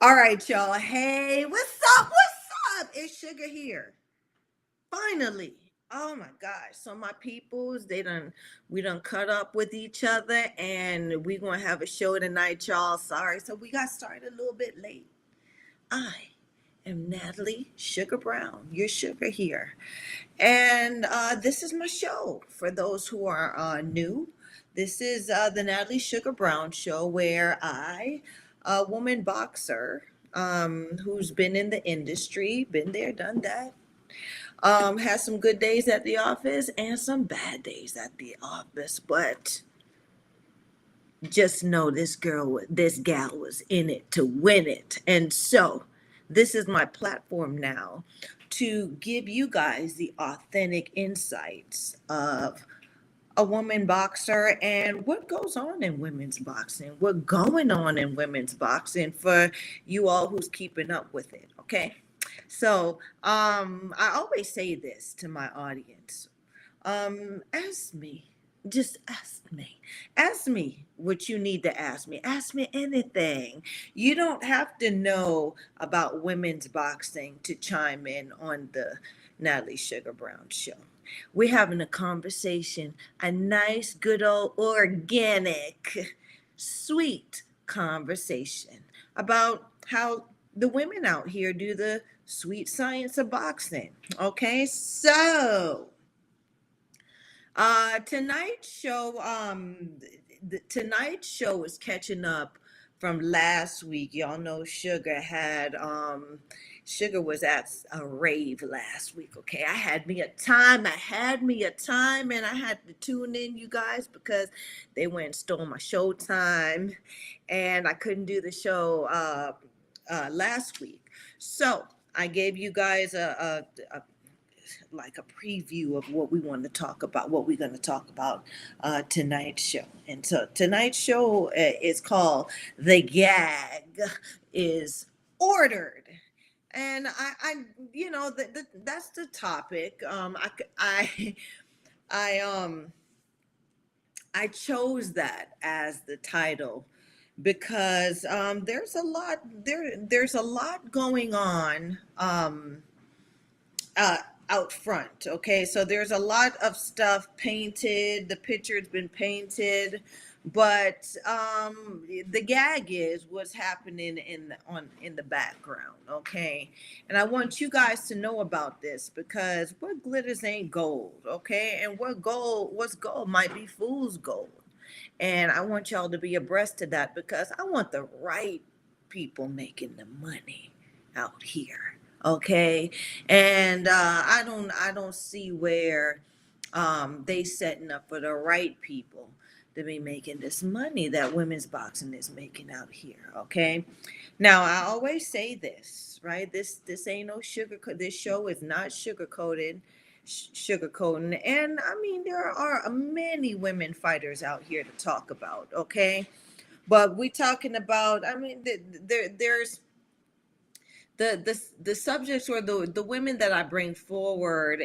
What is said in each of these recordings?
All right, y'all. Hey, what's up? What's up? It's Sugar here. Finally. Oh my gosh. So my peoples, we done cut up with each other and we gonna have a show tonight, y'all. Sorry. So we got started a little bit late. I am Natalie Sugar Brown, your sugar here. And this is my show for those who are new. This is the Natalie Sugar Brown show where a woman boxer who's been in the industry, been there, done that, has some good days at the office and some bad days at the office. But just know this gal was in it to win it. And so this is my platform now to give you guys the authentic insights of a woman boxer and what goes on in women's boxing, what going on in women's boxing for you all who's keeping up with it. Okay. So I always say this to my audience. Ask me. Just ask me. Ask me what you need to ask me. Ask me anything. You don't have to know about women's boxing to chime in on the Natalie Sugar Brown show. We're having a conversation, a nice, good old organic, sweet conversation about how the women out here do the sweet science of boxing. Okay, so tonight's show, tonight's show is catching up from last week. Y'all know Sugar was at a rave last week. Okay, I had me a time. And I had to tune in, you guys, because they went and stole my show time, and I couldn't do the show last week. So I gave you guys a like a preview of what we want to talk about, what we're going to talk about tonight's show. And so tonight's show is called "The Gag Is Ordered." And that's the topic. I I chose that as the title because there's a lot going on uh, out front. Okay, so there's a lot of stuff painted. The picture's been painted, but the gag is what's happening in the background. Okay, and I want you guys to know about this because what glitters ain't gold. Okay, and what's gold might be fool's gold. And I want y'all to be abreast of that because I want the right people making the money out here. Okay, and I don't see where they setting up for the right people to be making this money that women's boxing is making out here. Okay, now I always say this, right? This ain't no sugar. This show is not sugarcoating, and I mean there are many women fighters out here to talk about. Okay, but we talking about. I mean, there's the subjects or the women that I bring forward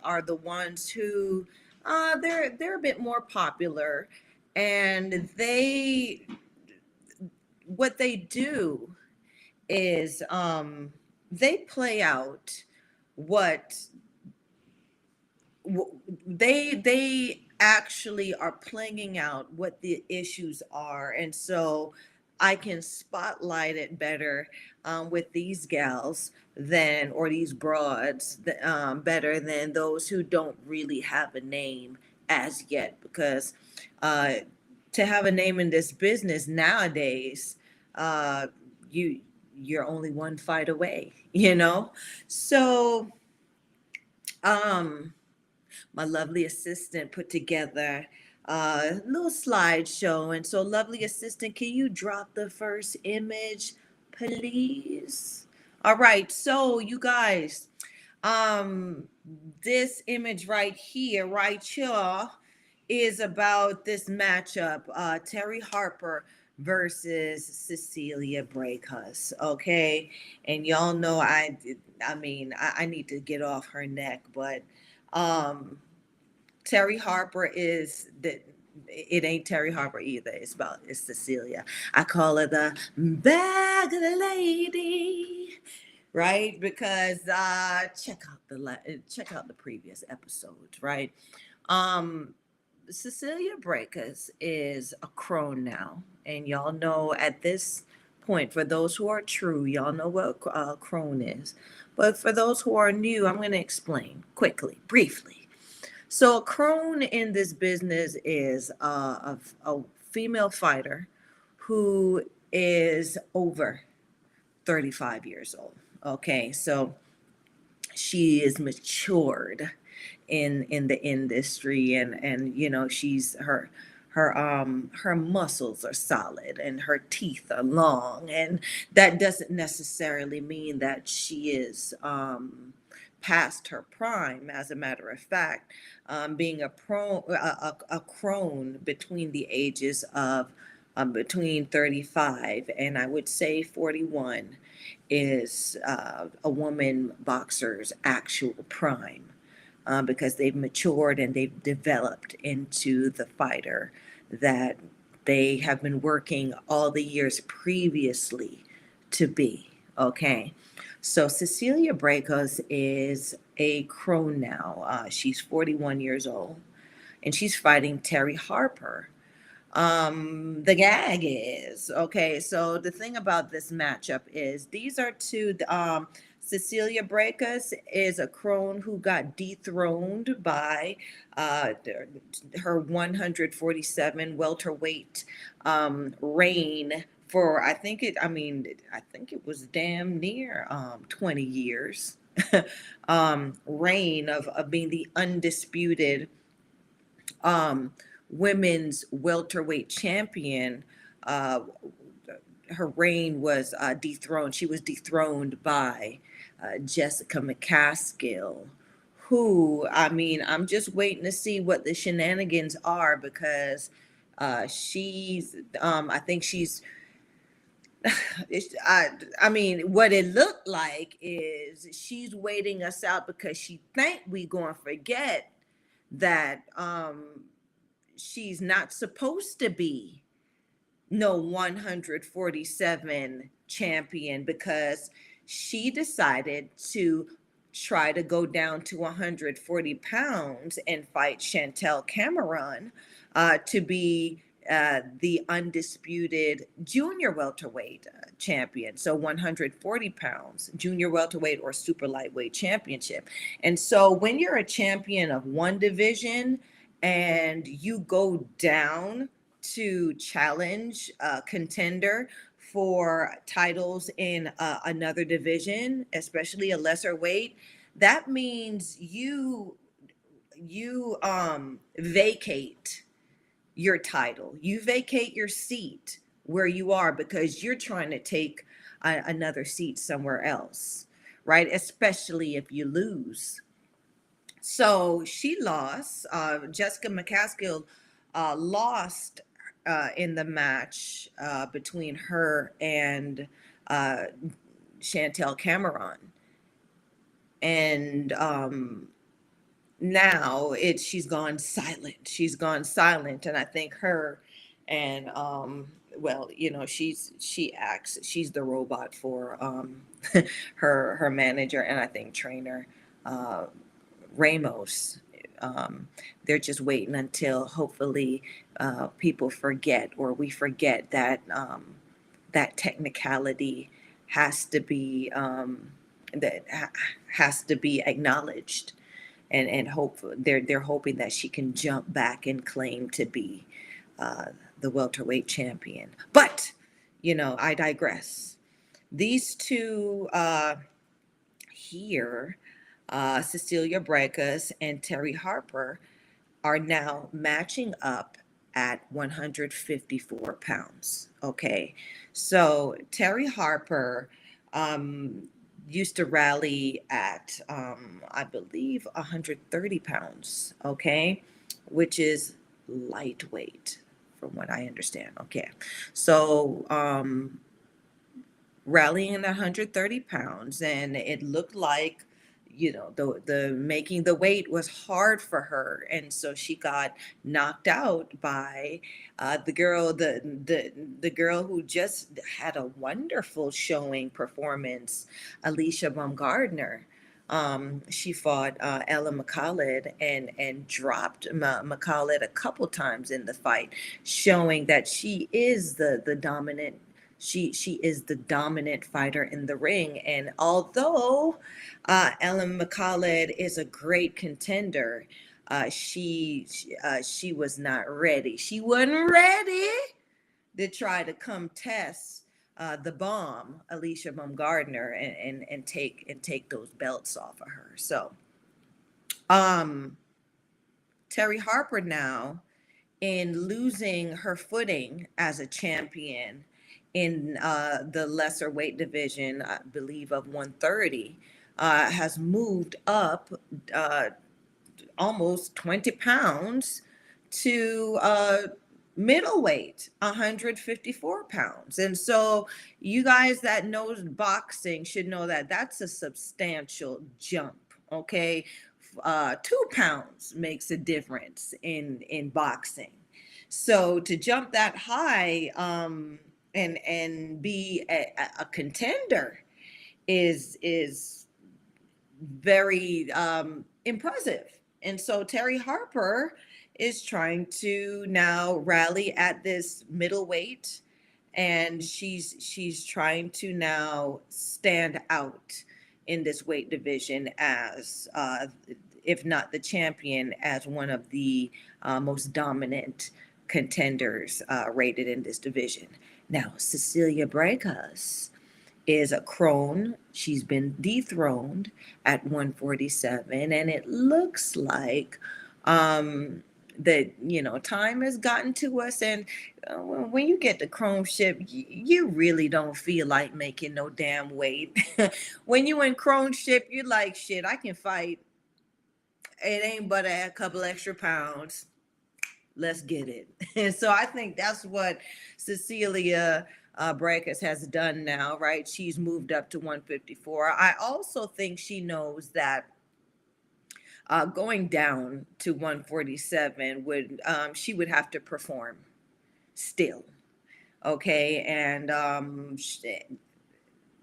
are the ones who they're a bit more popular, and they what they do is they play out what they actually are playing out what the issues are, and so I can spotlight it better with these gals than or these broads better than those who don't really have a name as yet, because uh, to have a name in this business nowadays, uh, you you're only one fight away, so um my lovely assistant put together a little slideshow. And so, lovely assistant, can you drop the first image, please? All right. So, you guys, um, this image right here, is about this matchup, Terry Harper versus Cecilia Brækhus. Okay, and y'all know I need to get off her neck, but um, Terry Harper is it ain't Terry Harper either. It's Cecilia. I call her the bag lady, right? Because check out the previous episodes, right? Um, Cecilia Breakers is a crone now, and y'all know at this point, for those who are true, y'all know what crone is. But for those who are new, I'm going to explain quickly, briefly. So, a crone in this business is a female fighter who is over 35 years old. Okay, so she is matured in the industry, and you know, she's her muscles are solid and her teeth are long, and that doesn't necessarily mean that she is past her prime. As a matter of fact, being a crone between the ages of between 35 and I would say 41 is a woman boxer's actual prime, because they've matured and they've developed into the fighter that they have been working all the years previously to be. Okay. So Cecilia Brækhus is a crone now. She's 41 years old and she's fighting Terry Harper. The gag is okay. So the thing about this matchup is these are two. Cecilia Brækhus is a crone who got dethroned by uh, her 147 welterweight reign for I think it. I mean, I think it was damn near 20 years reign of being the undisputed um, women's welterweight champion. Uh, Her reign was dethroned. She was dethroned by Jessica McCaskill, who, I mean, I'm just waiting to see what the shenanigans are because I think she's, I mean, what it looked like is she's waiting us out because she think we going to forget that she's not supposed to be no 147 champion because she decided to try to go down to 140 pounds and fight Chantel Cameron to be the undisputed junior welterweight champion. So 140 pounds, junior welterweight or super lightweight championship. And so when you're a champion of one division and you go down to challenge a contender for titles in another division, especially a lesser weight, that means you vacate your title. You vacate your seat where you are because you're trying to take another seat somewhere else, right? Especially if you lose. So she lost. Jessica McCaskill lost in the match between her and uh, Chantel Cameron. And now she's gone silent. She's gone silent, and I think her and well, you know, she's the robot for her manager and I think trainer uh, Ramos. Um, they're just waiting until hopefully people forget or we forget that that technicality has to be has to be acknowledged, and hope they're hoping that she can jump back and claim to be uh, the welterweight champion. But you know, I digress. These two here, Cecilia Brækhus and Terry Harper, are now matching up at 154 pounds. Okay, so Terry Harper used to rally at, I believe, 130 pounds. Okay, which is lightweight from what I understand. Okay, so rallying at 130 pounds, and it looked like, the making the weight was hard for her, and so she got knocked out by the girl who just had a wonderful showing performance, Alicia Baumgardner. She fought Ella McCallid and dropped McCallid a couple times in the fight, showing that she is the dominant. She is the dominant fighter in the ring. And although Ellen McCallid is a great contender, she was not ready. She wasn't ready to try to come test the bomb, Alicia Baumgardner, and take those belts off of her. So, Terry Harper now, in losing her footing as a champion in the lesser weight division, I believe of 130, has moved up almost 20 pounds to middleweight, 154 pounds. And so you guys that knows boxing should know that that's a substantial jump. Okay, 2 pounds makes a difference in boxing. So to jump that high and be a contender is very impressive. And so Terry Harper is trying to now rally at this middleweight, and she's trying to now stand out in this weight division as if not the champion, as one of the most dominant contenders rated in this division. Now, Cecilia Brækhus is a crone. She's been dethroned at 147, and it looks like that time has gotten to us, and when you get the croneship, you really don't feel like making no damn weight. When you in croneship, you're like, shit, I can fight. It ain't but a couple extra pounds. Let's get it. And so I think that's what Cecilia Brækhus has done now, right? She's moved up to 154. I also think she knows that going down to 147 she would have to perform still. Okay, and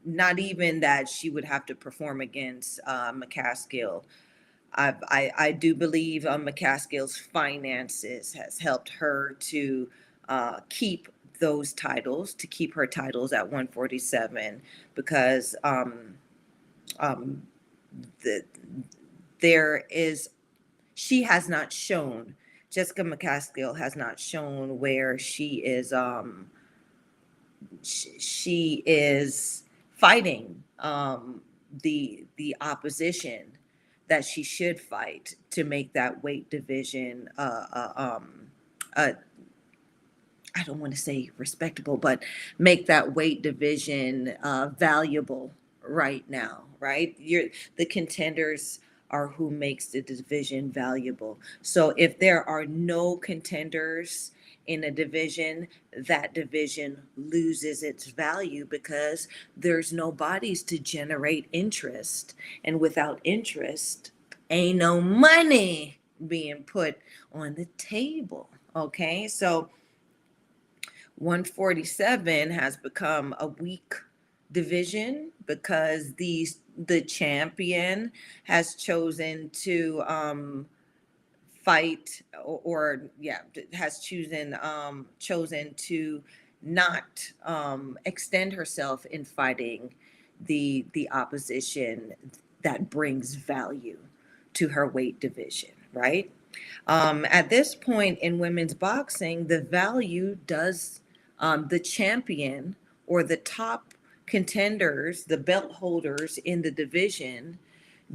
not even that she would have to perform against McCaskill. I do believe McCaskill's finances has helped her to keep those titles, to keep her titles at 147, because she has not shown, Jessica McCaskill has not shown where she is fighting the opposition that she should fight to make that weight division I don't want to say respectable, but make that weight division valuable right now, right? The contenders are who makes the division valuable. So if there are no contenders in a division, that division loses its value because there's no bodies to generate interest. And without interest, ain't no money being put on the table. Okay, so 147 has become a weak division because the champion has chosen to fight has chosen to not extend herself in fighting the opposition that brings value to her weight division, right? At this point in women's boxing, the value does the champion or the top contenders, the belt holders in the division,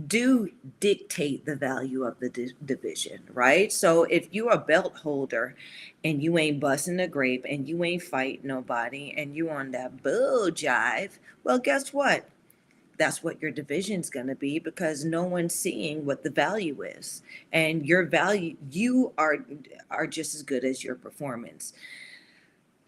do dictate the value of the division, right? So if you're a belt holder and you ain't busting a grape and you ain't fighting nobody and you on that bull jive, well, guess what? That's what your division's going to be, because no one's seeing what the value is, and your value, you are just as good as your performance.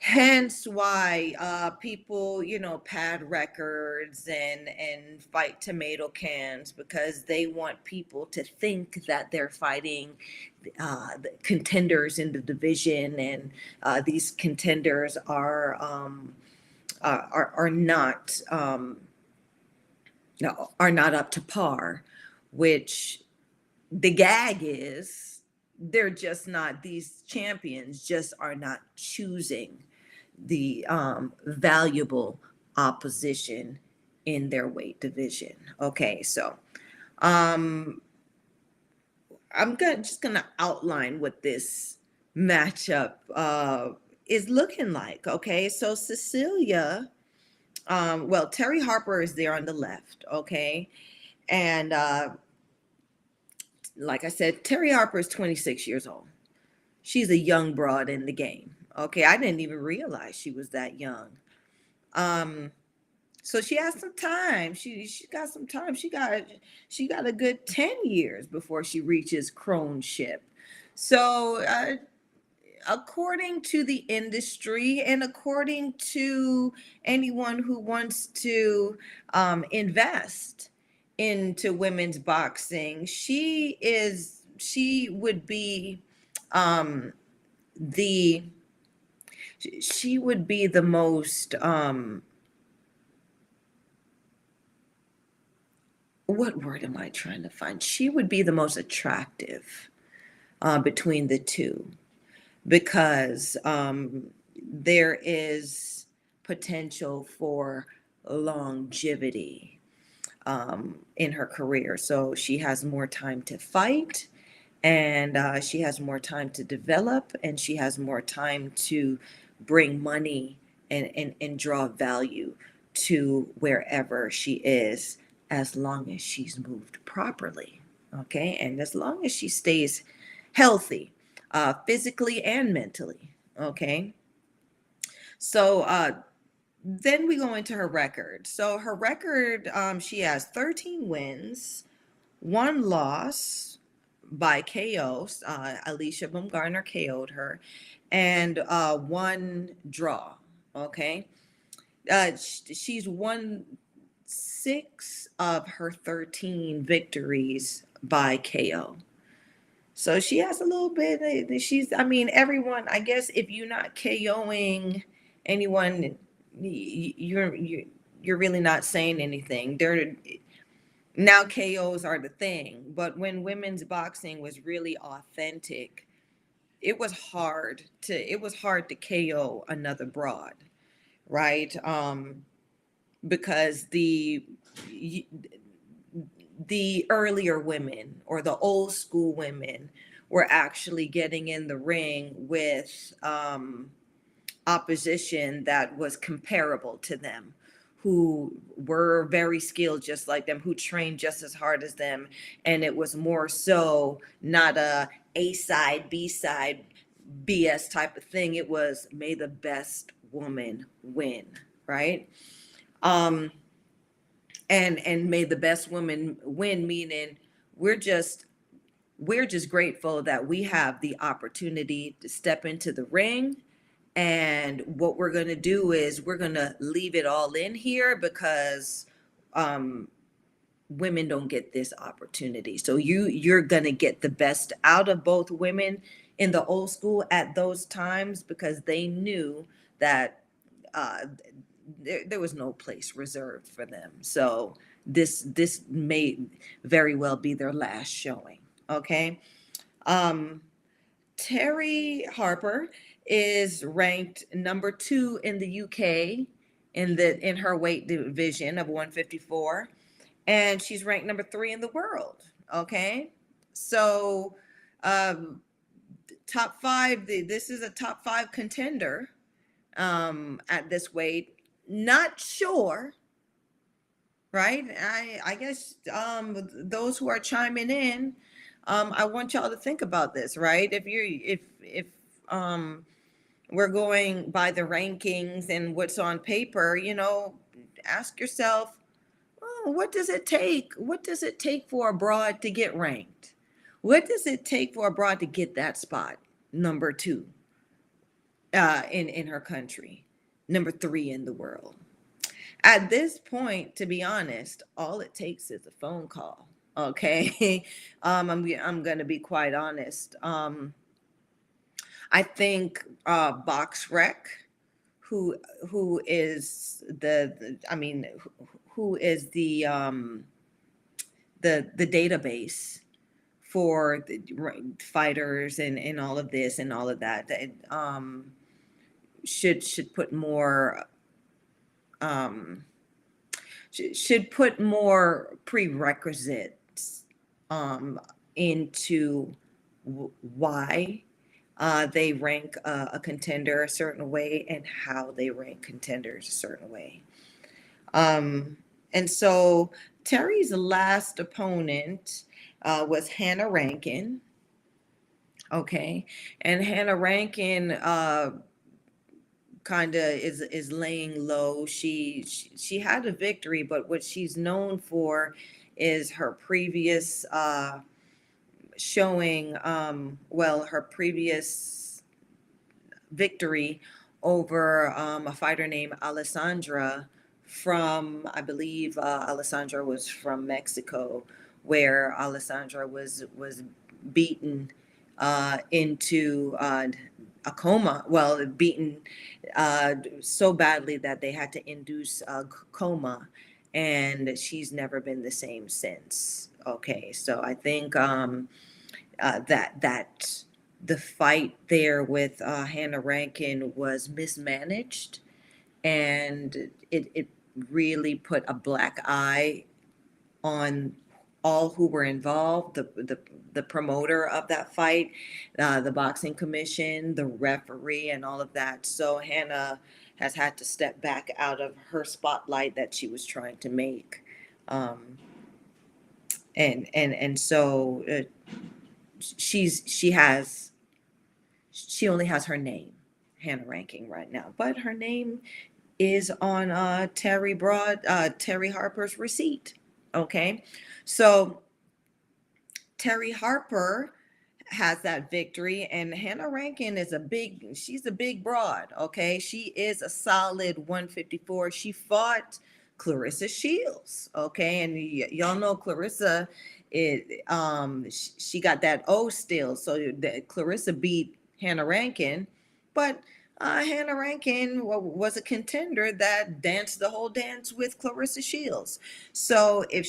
Hence why people, pad records and fight tomato cans, because they want people to think that they're fighting the contenders in the division, and these contenders are not no, are not up to par, which the gag is they're just not, these champions just are not choosing the valuable opposition in their weight division. Okay, so um, just gonna outline what this matchup is looking like. Okay, so Cecilia, well, Terry Harper is there on the left. Okay, and like I said, Terry Harper is 26 years old. She's a young broad in the game. Okay, I didn't even realize she was that young. Um, so she has some time. She got some time. She got a good 10 years before she reaches crone-ship. So according to the industry and according to anyone who wants to invest into women's boxing, she would be um, the she would be the most what word am I trying to find? She would be the most attractive between the two, because there is potential for longevity in her career. So she has more time to fight, and she has more time to develop, and she has more time to bring money and draw value to wherever she is, as long as she's moved properly. Okay, and as long as she stays healthy, physically and mentally. Okay, so then we go into her record. So her record, she has 13 wins, one loss by KO. Alicia Baumgartner KO'd her, and one draw. Okay, she's won 6 of her 13 victories by KO. So she has a little bit. I mean, everyone. I guess if you're not KOing anyone, you're really not saying anything. Now KOs are the thing, but when women's boxing was really authentic, it was hard to KO another broad, right? Because the earlier women, or the old school women, were actually getting in the ring with opposition that was comparable to them, who were very skilled just like them, who trained just as hard as them. And it was more so not A side, B side, BS type of thing. It was, may the best woman win, right? Um, and may the best woman win, meaning we're just grateful that we have the opportunity to step into the ring, and what we're going to do is we're going to leave it all in here, because women don't get this opportunity. So you're going to get the best out of both women in the old school at those times, because they knew that uh, there was no place reserved for them. So this may very well be their last showing. Okay. Um, Terry Harper is ranked number 2 in the UK in her weight division of 154, and she's ranked number 3 in the world. Okay, so top 5. This is a top 5 contender at this weight. Not sure, right? I guess those who are chiming in, I want y'all to think about this, right? If um, we're going by the rankings and what's on paper, ask yourself, oh, what does it take? What does it take for a broad to get ranked? What does it take for a broad to get that spot, number 2? in her country, number 3 in the world. At this point, to be honest, all it takes is a phone call. Okay, I'm gonna be quite honest. I think Box Rec, who who is I mean, who is the database for the fighters and all of this and all of that, should put more um, should put more prerequisites into why they rank a contender a certain way and how they rank contenders a certain way. And so Terry's last opponent was Hannah Rankin. Okay, and Hannah Rankin kind of is laying low. She had a victory, but what she's known for is her previous showing. Well, her previous victory over a fighter named Alessandra from, I believe, Alessandra was from Mexico, where Alessandra was beaten into a coma. Well, beaten so badly that they had to induce a coma, and she's never been the same since. Okay, so I think that the fight there with Hannah Rankin was mismanaged, and it really put a black eye on all who were involved, the promoter of that fight, the boxing commission, the referee, and all of that. So Hannah has had to step back out of her spotlight that she was trying to make. Um, and so she only has her name, Hannah Ranking, right now, but her name is on Terry Harper's receipt. Okay, so Terry Harper has that victory, and Hannah Rankin she's a big broad. Okay, she is a solid 154. She fought Clarissa Shields. Okay, and y'all know Clarissa, she got that O still, so that Clarissa beat Hannah Rankin, but Hannah Rankin was a contender that danced the whole dance with Clarissa Shields. So if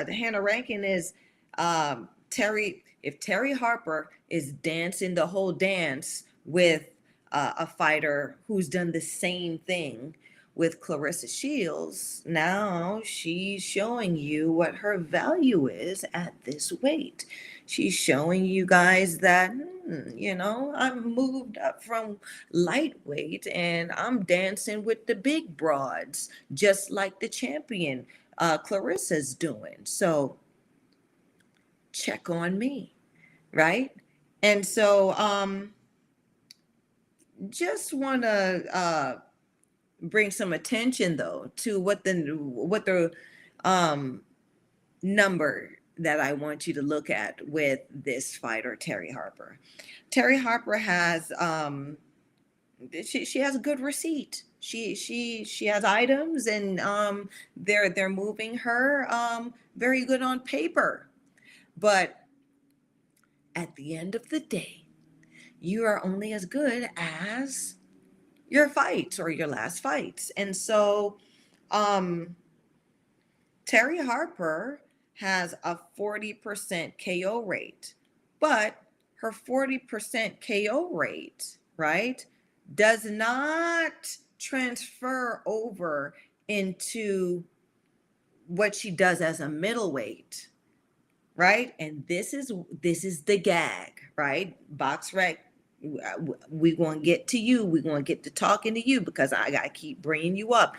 Hannah Rankin is if Terry Harper is dancing the whole dance with a fighter who's done the same thing with Clarissa Shields, now she's showing you what her value is at this weight. She's showing you guys that, I'm moved up from lightweight and I'm dancing with the big broads, just like the champion Clarissa's doing. So check on me, right? And so just want to bring some attention though to what the number that I want you to look at with this fighter, Terry Harper. Terry Harper has she has a good receipt. She has items, and they're moving her very good on paper. But at the end of the day, you are only as good as your fights or your last fights. And so Terry Harper has a 40% KO rate, but her 40% KO rate, right, does not transfer over into what she does as a middleweight, right? And this is the gag, right? BoxRec, we gonna get to you. We gonna get to talking to you because I gotta keep bringing you up.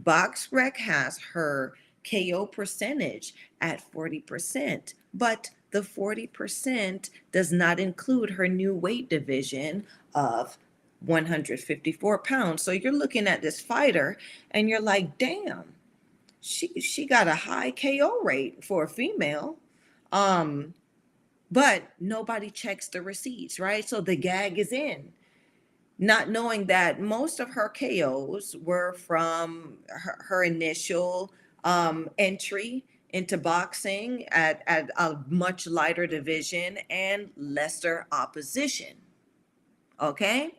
BoxRec has her KO percentage at 40%, but the 40% does not include her new weight division of 154 pounds. So you're looking at this fighter and you're like, damn, she got a high KO rate for a female. But nobody checks the receipts, right? So the gag is in. not knowing that most of her KOs were from her initial entry into boxing at a much lighter division and lesser opposition. Okay,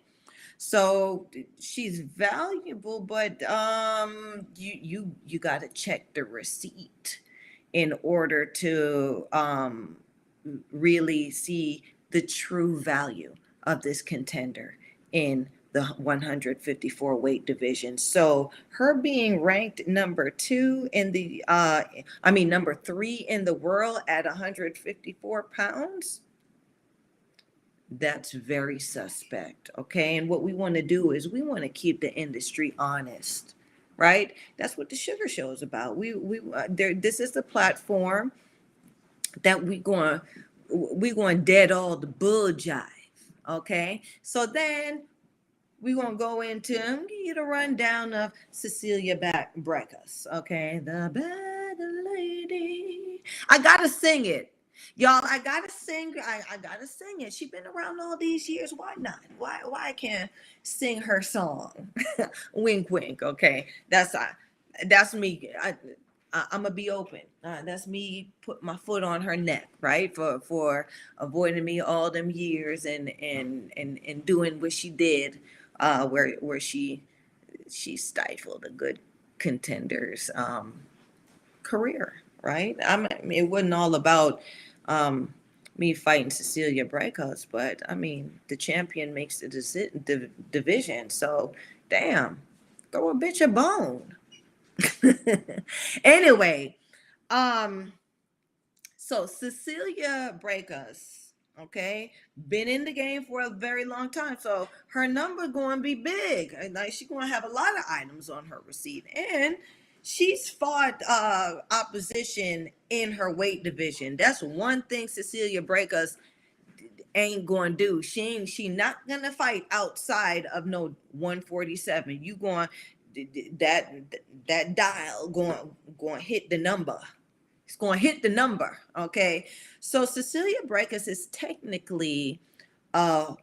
so she's valuable, but you got to check the receipt in order to really see the true value of this contender in the 154 weight division. So her being ranked number 2 in the number 3 in the world at 154 pounds, that's very suspect. Okay, and what we want to do is we want to keep the industry honest, right? That's what the Sugar Show is about. We there, this is the platform that we going dead all the bull jive. Okay, so then we gonna go into get a rundown of Cecilia Brækhus. Okay, the bad lady. I gotta sing it, y'all. I gotta sing. I gotta sing it. She been around all these years. Why not? Why I can't sing her song? Wink, wink. Okay, that's me. I'm gonna be open. That's me put my foot on her neck, right? For avoiding me all them years and doing what she did, where she stifled a good contender's career, right? It wasn't all about me fighting Cecilia Brækhus, but I mean the champion makes the division. So damn, throw a bitch a bone. Anyway, so Cecilia Brækhus, okay, been in the game for a very long time, so her number going to be big. Like she's going to have a lot of items on her receipt, and she's fought opposition in her weight division. That's one thing Cecilia Brækhus ain't going to do. She not going to fight outside of no 147. You going that dial going to hit the number. It's going to hit the number, okay? So Cecilia Brækhus is technically a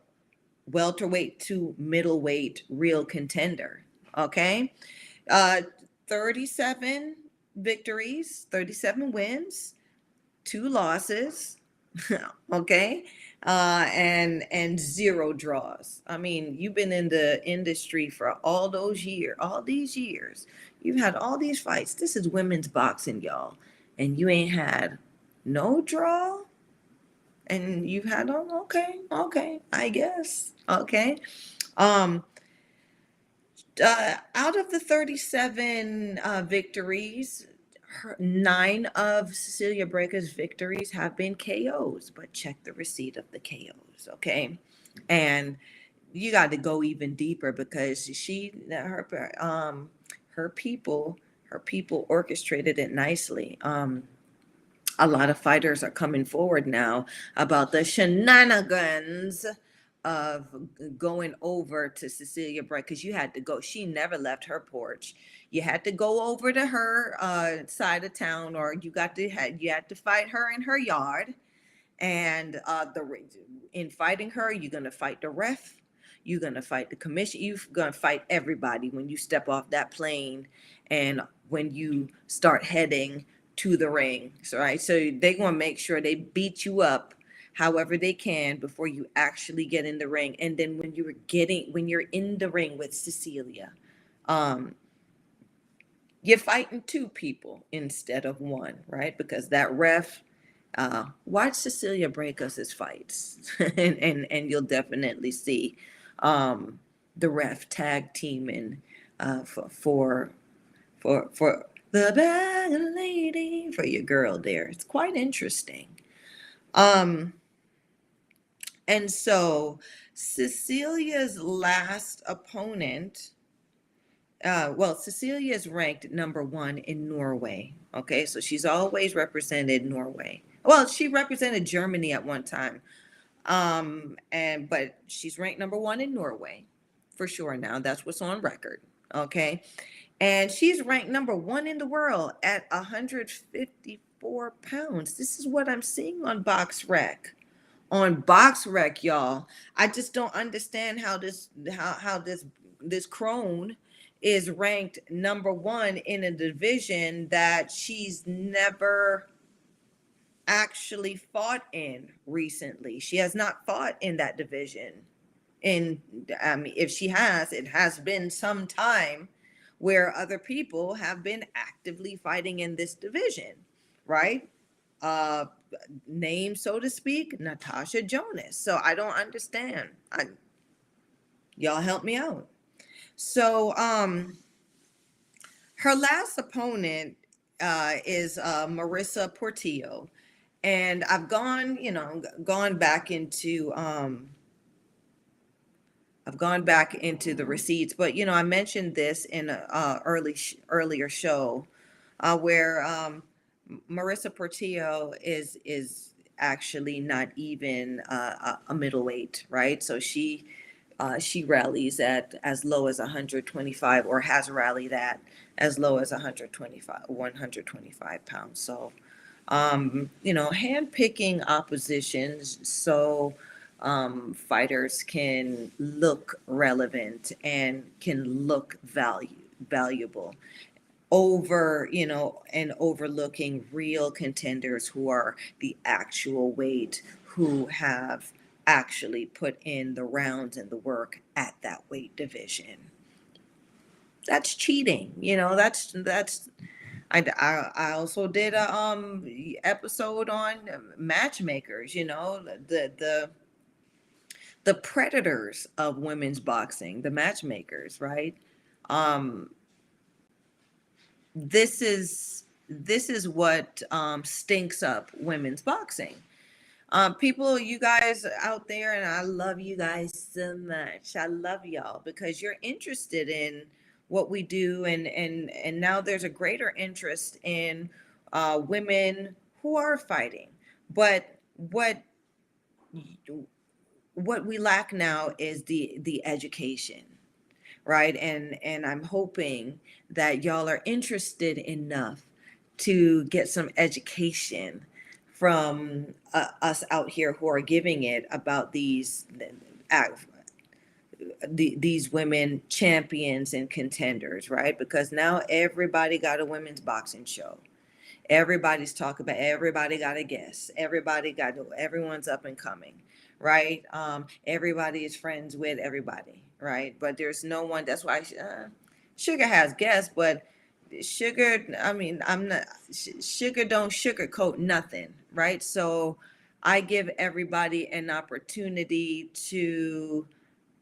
welterweight to middleweight real contender, okay? 37 victories, 37 wins, 2 losses, okay? And 0 draws. I mean, you've been in the industry for all these years. You've had all these fights. This is women's boxing, y'all. And you ain't had no draw. And you've had, okay, I guess. Okay. Out of the 37 victories, 9 of Cecilia Brækhus' victories have been KOs, but check the receipt of the KOs, okay? And you got to go even deeper because her people orchestrated it nicely. A lot of fighters are coming forward now about the shenanigans of going over to Cecilia Brækhus, because you had to go. She never left her porch. You had to go over to her side of town, or you had to fight her in her yard. And in fighting her, you're gonna fight the ref. You're gonna fight the commission. You're gonna fight everybody when you step off that plane and when you start heading to the ring. So, right, so they're gonna make sure they beat you up however they can before you actually get in the ring. And then when you're in the ring with Cecilia, you're fighting 2 people instead of 1, right? Because that ref, watch Cecilia Brækhus' fights, and you'll definitely see the ref tag teaming for the bad lady, for your girl there. It's quite interesting. And so Cecilia's last opponent, Cecilia is ranked number 1 in Norway. Okay, so she's always represented Norway. Well, she represented Germany at one time. But she's ranked number 1 in Norway for sure now. That's what's on record. Okay. And she's ranked number 1 in the world at 154 pounds. This is what I'm seeing on BoxRec on Box Rec, y'all. I just don't understand how this crone is ranked number one in a division that she's never actually fought in recently. She has not fought in that division. And if she has, it has been some time where other people have been actively fighting in this division, right? Uh, Name, so to speak, Natasha Jonas. So I don't understand. Y'all help me out. So her last opponent is Marissa Portillo, and I've gone back into the receipts, but I mentioned this in a earlier show where Marissa Portillo is actually not even a middleweight, right? So she rallies at as low as 125, or has rallied at as low as 125 pounds. So hand picking oppositions so fighters can look relevant and can look valuable over, and overlooking real contenders who are the actual weight, who have actually put in the rounds and the work at that weight division. That's cheating. That's I also did a episode on matchmakers, the predators of women's boxing, the matchmakers, right? Um this is what stinks up women's boxing. People, you guys out there, and I love you guys so much. I love y'all because you're interested in what we do, and now there's a greater interest in women who are fighting. But what we lack now is the education, right? And I'm hoping that y'all are interested enough to get some education from us out here who are giving it about these women champions and contenders, right? Because now everybody got a women's boxing show. Everybody's talking about, everybody got a guest, everyone's up and coming, right? Everybody is friends with everybody, right? But there's no one. That's why Sugar has guests, but Sugar, I'm not, Sugar don't sugarcoat nothing, right? So I give everybody an opportunity to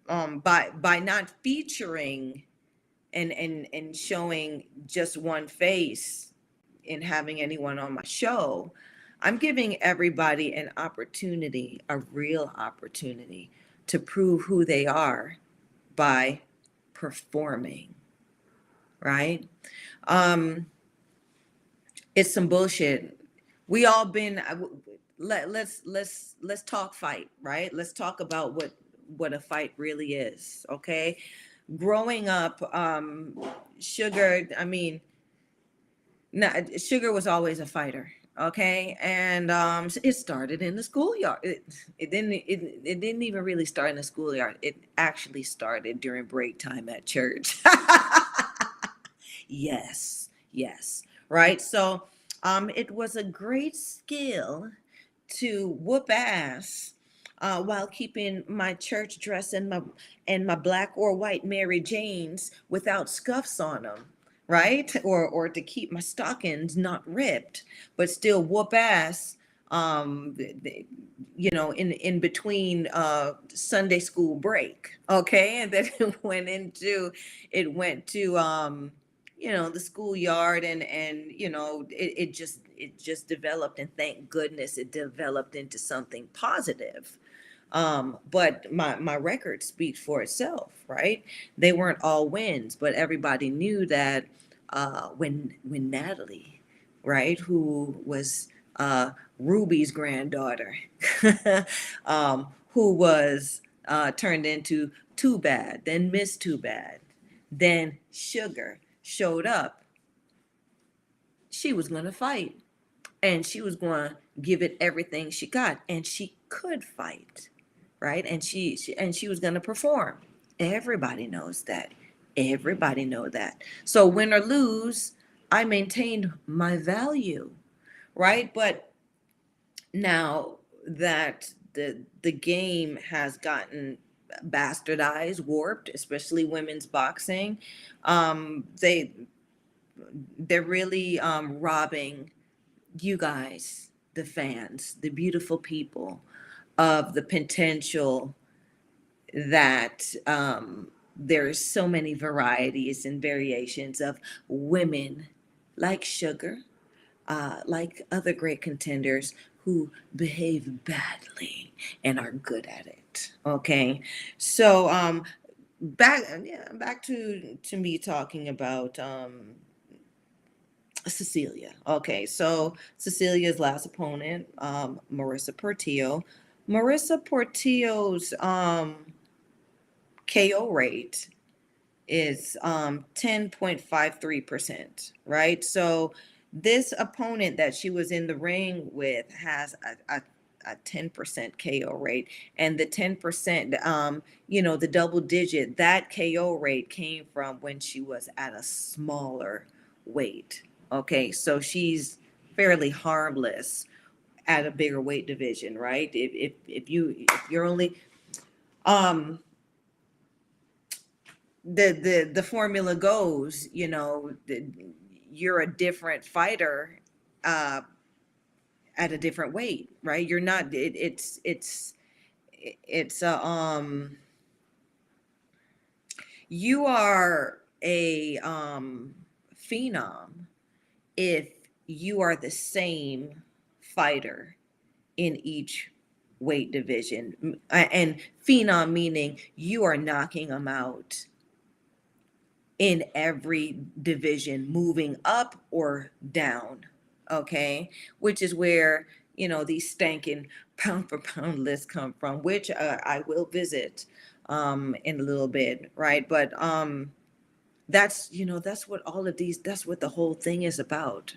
by not featuring and showing just one face in having anyone on my show, I'm giving everybody an opportunity, a real opportunity, to prove who they are by performing, right? It's some bullshit. We all been let's talk fight, right? Let's talk about what a fight really is, okay? Growing up, Sugar, Sugar was always a fighter, okay? And it started in the schoolyard. It didn't even really start in the schoolyard. It actually started during break time at church. Yes, right? So it was a great skill to whoop ass while keeping my church dress and my black or white Mary Janes without scuffs on them, right? Or to keep my stockings not ripped, but still whoop ass. In between Sunday school break, okay, and then it went to the schoolyard, and it just developed, and thank goodness it developed into something positive. But my record speaks for itself, right? They weren't all wins, but everybody knew that when Natalie, right, who was Ruby's granddaughter, who was turned into Too Bad, then Miss Too Bad, then Sugar showed up, she was going to fight, and she was going give it everything she got, and she could fight, right? And she was going to perform. Everybody knows that. Everybody know that. So win or lose, I maintained my value, right? But now that the game has gotten bastardized, warped, especially women's boxing, they they're really robbing you guys, the fans, the beautiful people, of the potential that there's so many varieties and variations of women like Sugar, like other great contenders who behave badly and are good at it. Okay, so back to me talking about Cecilia. Okay, so Cecilia's last opponent, Marissa Portillo. Marissa Portillo's KO rate is 10.53%, right? So this opponent that she was in the ring with has a 10% KO rate, and the 10%, the double digit, that KO rate came from when she was at a smaller weight. Okay, so she's fairly harmless at a bigger weight division, right? If you're only um the formula goes, you're a different fighter uh at a different weight, right? You're not it's you are a phenom if you are the same fighter in each weight division. And phenom meaning you are knocking them out in every division, moving up or down. Okay, which is where these stanking pound for pound lists come from, which I will visit in a little bit, right? But that's what all of these, that's what the whole thing is about,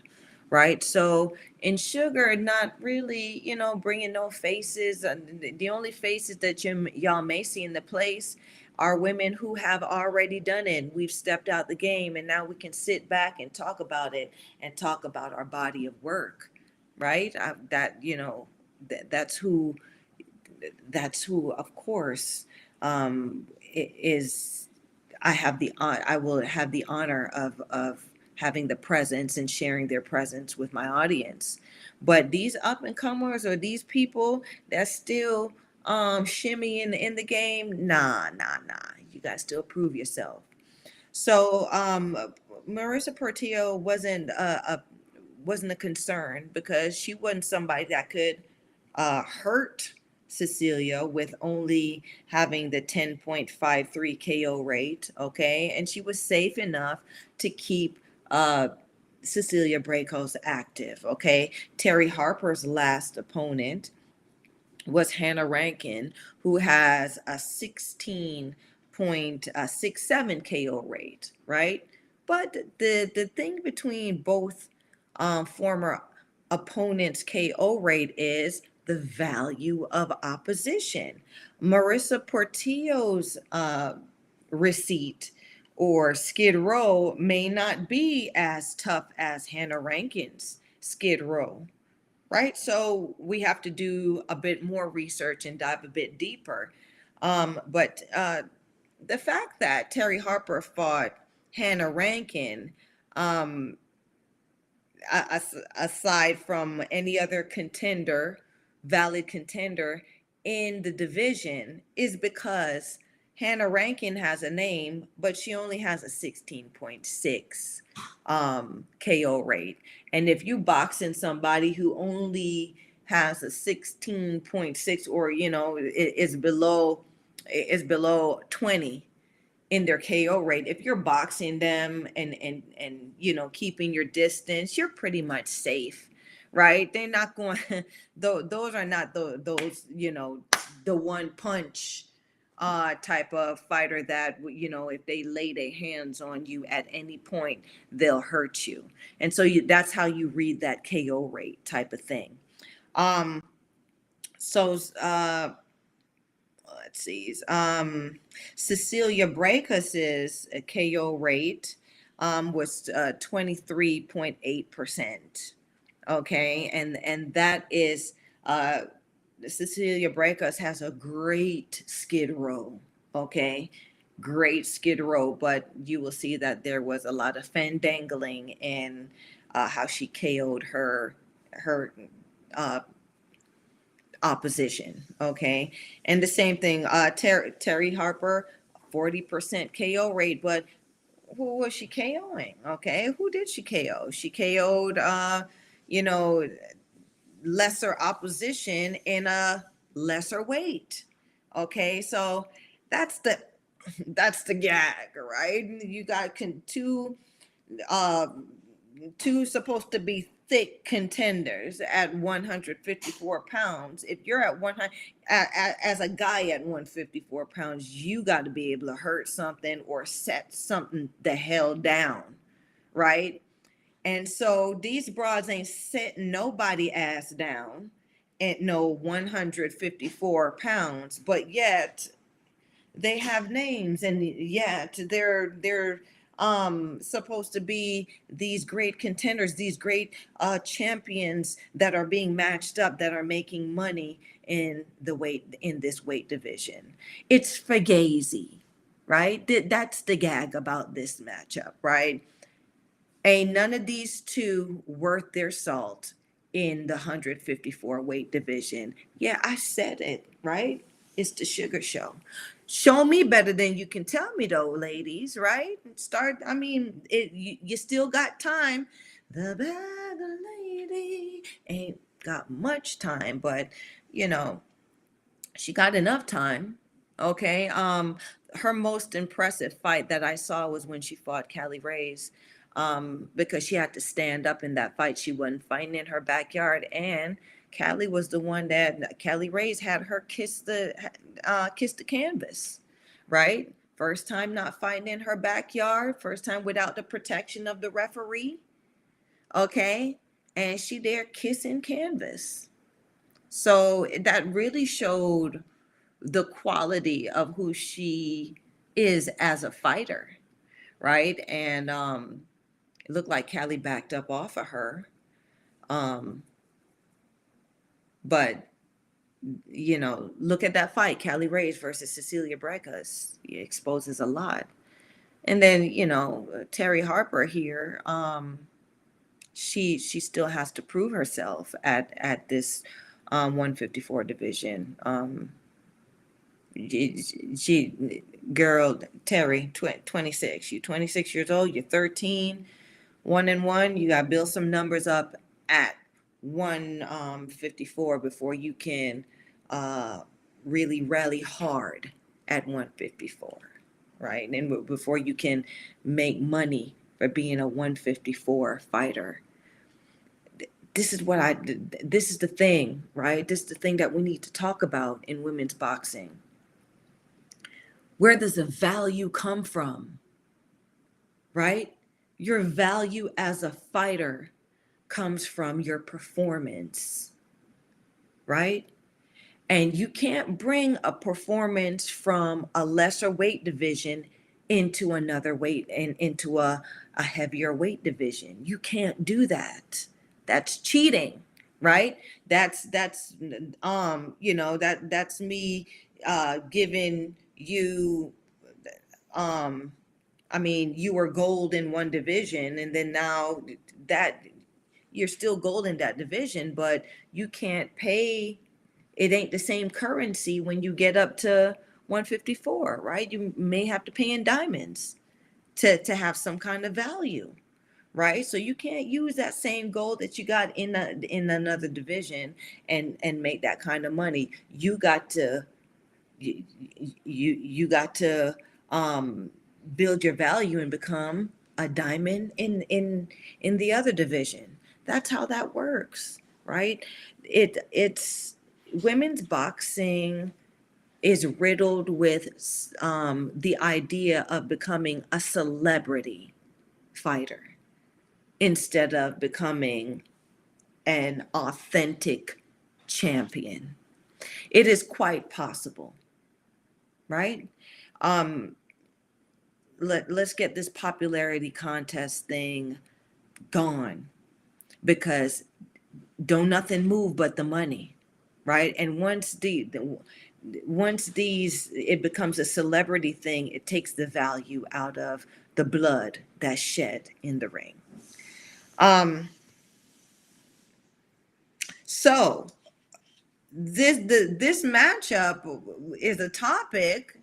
right? So in Sugar, not really, bringing no faces. The only faces that y'all may see in the place are women who have already done it. We've stepped out the game, and now we can sit back and talk about it and talk about our body of work, right? That's who, of course, is. I will have the honor of having the presence and sharing their presence with my audience. But these up and comers, or these people that still shimmying in the game, nah. You guys still prove yourself. So Marissa Portillo wasn't a concern, because she wasn't somebody that could hurt Cecilia with only having the 10.53 KO rate. Okay, and she was safe enough to keep Cecilia Brækhus active. Okay, Terry Harper's last opponent was Hannah Rankin, who has a 16.67 KO rate, right? But the thing between both former opponents' KO rate is the value of opposition. Marissa Portillo's receipt or Skid Row may not be as tough as Hannah Rankin's Skid Row, right? So we have to do a bit more research and dive a bit deeper. But the fact that Terry Harper fought Hannah Rankin, um, aside from any other contender, valid contender in the division, is because Hannah Rankin has a name, but she only has a 16.6 KO rate. And if you box in somebody who only has a 16.6, or is below 20 in their KO rate, if you're boxing them and keeping your distance, you're pretty much safe, right? They're not going those are not those the one punch type of fighter that if they lay their hands on you at any point, they'll hurt you. And so that's how you read that KO rate type of thing. Um, so let's see. Cecilia Brækhus's KO rate was 23.8%. Okay, and that is uh, Cecilia Brækhus has a great skid row. Okay, great skid row, but you will see that there was a lot of fandangling in how she KO'd her uh, opposition. Okay, and the same thing. Terry Harper, 40% KO rate, but who was she KOing? Okay, who did she KO? She KO'd, you know, lesser opposition in a lesser weight. Okay, so that's the that's the gag, right? You got uh two supposed to be thick contenders at 154 pounds. If you're at 100, as a guy at 154 pounds, you got to be able to hurt something or set something the hell down, right? And so these broads ain't setting nobody ass down at no 154 pounds, but yet they have names, and yet they're supposed to be these great contenders, these great champions that are being matched up, that are making money in this weight division. It's fugazi, right? That's the gag about this matchup, right? Ain't none of these two worth their salt in the 154 weight division. Yeah, I said it, right? It's the Sugar Show. Show me better than you can tell me, though, ladies, right? Start, I mean, you still got time. The bad lady ain't got much time, but, you know, she got enough time. Okay. Her most impressive fight that I saw was when she fought Callie Reyes, because she had to stand up in that fight. She wasn't fighting in her backyard, and Callie was the one that Callie Reyes had her kiss the canvas, right? First time not fighting in her backyard, first time without the protection of the referee. Okay, and she there kissing canvas. So that really showed the quality of who she is as a fighter, right? And it looked like Callie backed up off of her. Um, but look at that fight, Callie Reyes versus Cecilia Brækhus. It exposes a lot. And then, Terry Harper here, she still has to prove herself at this 154 division. She girl Terry 26, you 26 years old, you're 13, 1-1, you got to build some numbers up at 154 before you can really rally hard at 154, right? And before you can make money for being a 154 fighter. This is the thing, right? This is the thing that we need to talk about in women's boxing. Where does the value come from, right? Your value as a fighter comes from your performance, right? And you can't bring a performance from a lesser weight division into another weight and into a heavier weight division. You can't do that. That's cheating, right? That's that's me giving you you were gold in one division, and then now that you're still gold in that division, but you can't pay. It ain't the same currency when you get up to 154, right? You may have to pay in diamonds to have some kind of value, right? So you can't use that same gold that you got in another division and make that kind of money. You got to you got to build your value and become a diamond in the other division. That's how that works, right? It's women's boxing is riddled with the idea of becoming a celebrity fighter instead of becoming an authentic champion. It is quite possible, right? Um, let's get this popularity contest thing gone, because don't nothing move but the money, right? And once these it becomes a celebrity thing, it takes the value out of the blood that's shed in the ring. Um so this matchup is a topic,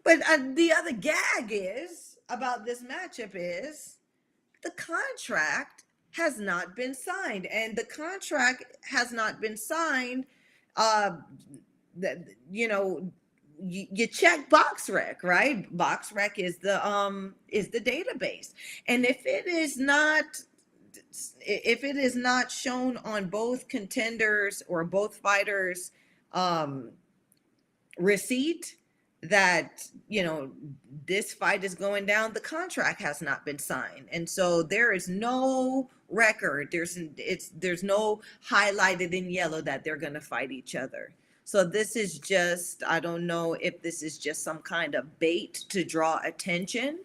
but the other gag is about this matchup is the contract has not been signed, and the contract has not been signed. uh that, you know, you check BoxRec, right? BoxRec is the database, and if it is not shown on both contenders or both fighters um receipt that, you know, this fight is going down, the contract has not been signed, and so there is no record, there's no highlighted in yellow that they're going to fight each other. So this is just, I don't know if this is just some kind of bait to draw attention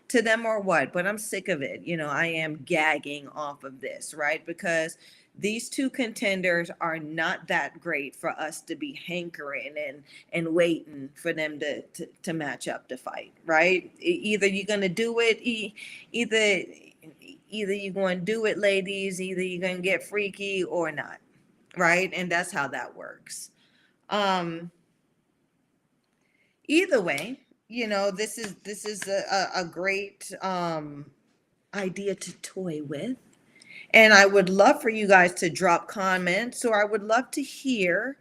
to them or what, but I'm sick of it. You know, I am gagging off of this, right? Because these two contenders are not that great for us to be hankering and waiting for them to match up to fight, right? Either you're going to do it, either you're going to do it, ladies, either you're going to get freaky or not, right? And that's how that works. um Either way, you know, this is a great idea to toy with. And I would love for you guys to drop comments, or I would love to hear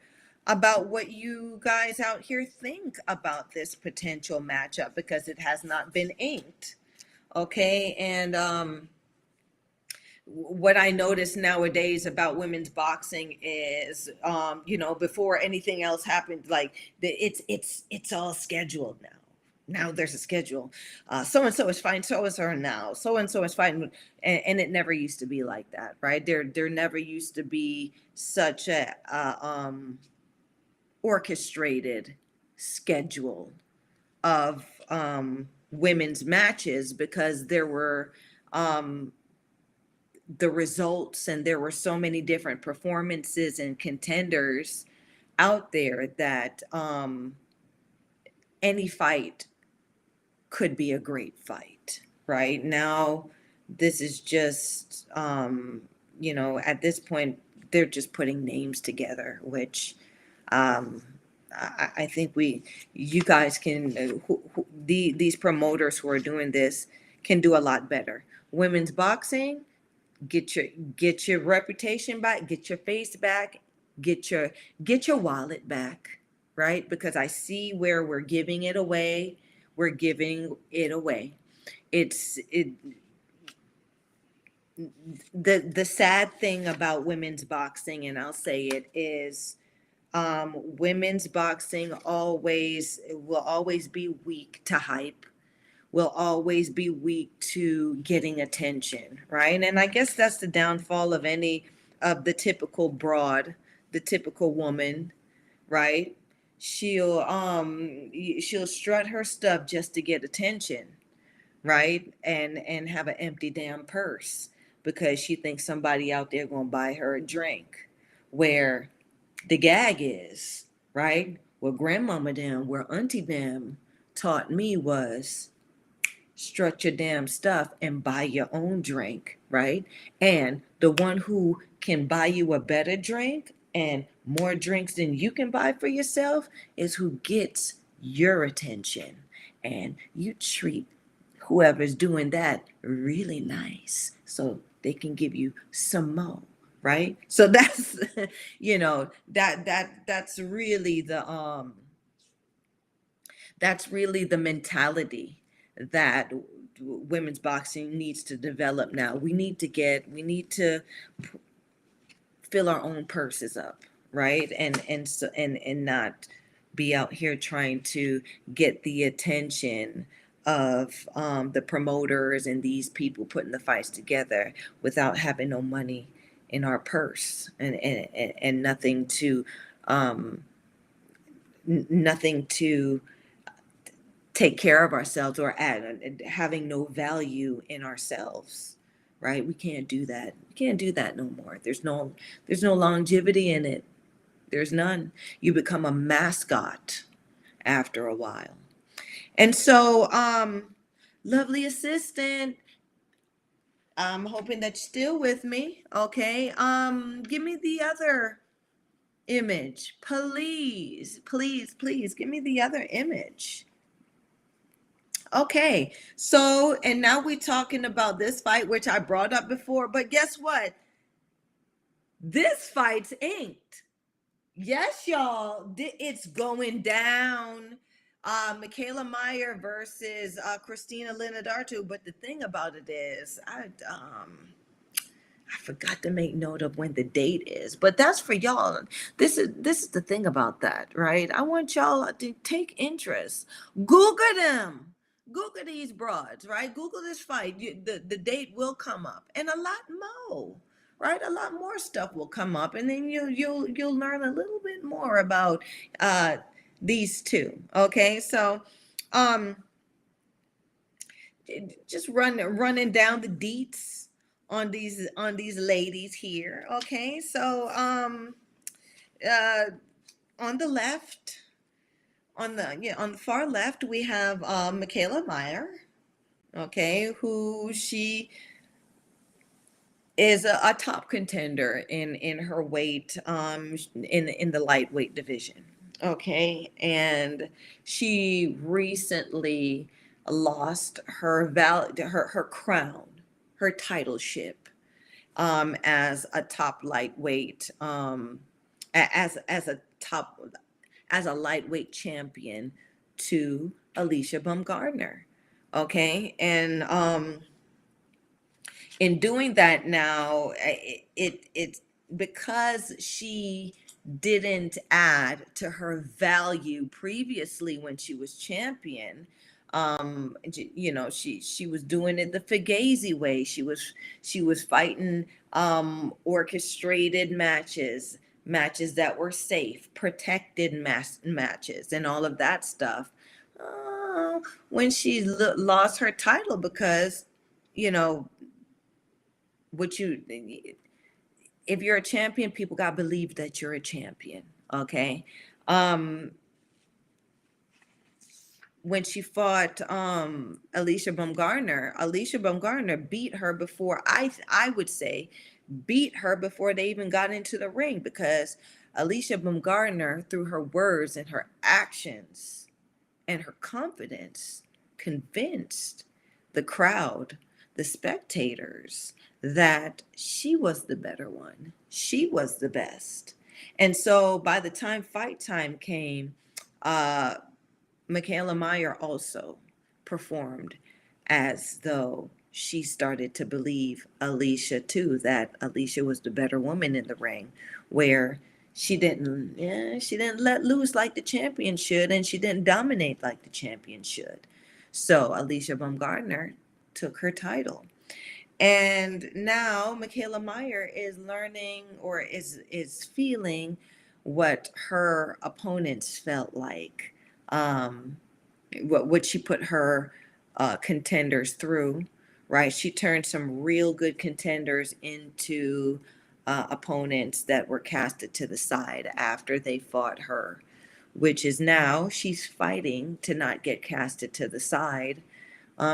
about what you guys out here think about this potential matchup, because it has not been inked. Okay. And what I notice nowadays about women's boxing is, you know, before anything else happened, like it's all scheduled now. Now there's a schedule. So and so is fighting so and so now. So and so is fighting, and it never used to be like that, right? There never used to be such a orchestrated schedule of women's matches, because there were the results, and there were so many different performances and contenders out there that any fight could be a great fight. Right now, this is just you know, at this point they're just putting names together, which um I think you guys can, these promoters who are doing this can do a lot better. Women's boxing, get your reputation back, get your face back, get your wallet back, right? Because I see where we're giving it away. We're giving it away. It the sad thing about women's boxing, and I'll say it, is women's boxing always will always be weak to hype, will always be weak to getting attention, right? And I guess that's the downfall of any of the typical broad, the typical woman, right? She'll strut her stuff just to get attention, right? And have an empty damn purse because she thinks somebody out there gonna buy her a drink. Where the gag is, right? What grandmama them, where auntie them taught me was strut your damn stuff and buy your own drink, right? And the one who can buy you a better drink and more drinks than you can buy for yourself is who gets your attention. And you treat whoever's doing that really nice so they can give you some more, right? So that's you know, that's really the mentality that women's boxing needs to develop now. We need to fill our own purses up, right? And not be out here trying to get the attention of the promoters and these people putting the fights together without having no money in our purse, and nothing to nothing to take care of ourselves, or add, having no value in ourselves, right? We can't do that. We can't do that no more. There's no longevity in it. There's none. You become a mascot after a while. And so, lovely assistant, I'm hoping that you're still with me. Okay. Give me the other image. Please, please, please give me the other image. Okay. So, and now we're talking about this fight, which I brought up before, but guess what? This fight's inked. Yes, y'all, it's going down. Michaela Meyer versus Christina Linadartu. But the thing about it is, I forgot to make note of when the date is, but that's for y'all. This is the thing about that, right? I want y'all to take interest. Google them. Google these broads, right? Google this fight. The date will come up, and a lot more, right? A lot more stuff will come up, and then you'll learn a little bit more about these two. Okay, so just running down the deets on these ladies here. Okay, so uh on the left, on the far left, we have Michaela Meyer. Okay, who she is a top contender in her weight, in the lightweight division. Okay, and she recently lost her crown, her titleship, as a top lightweight, as a lightweight champion to Alicia Baumgardner. Okay, and in doing that now, it's because she didn't add to her value previously when she was champion. She was doing it the Fugazi way. She was fighting orchestrated matches that were safe, protected matches, and all of that stuff. When she lost her title, because you know what you if you're a champion, people got to believe that you're a champion. Okay. When she fought Alicia Baumgardner beat her before, I would say beat her before they even got into the ring, because Alicia Baumgardner, through her words and her actions and her confidence, convinced the crowd, the spectators, that she was the better one. She was the best. And so by the time fight time came, Michaela Meyer also performed as though she started to believe Alicia too, that Alicia was the better woman in the ring, where she didn't let loose like the champion should, and she didn't dominate like the champion should. So Alicia Baumgardner took her title. And now Michaela Meyer is learning, or is feeling what her opponents felt like, what she put her contenders through, right? She turned some real good contenders into opponents that were casted to the side after they fought her, which is now she's fighting to not get casted to the side,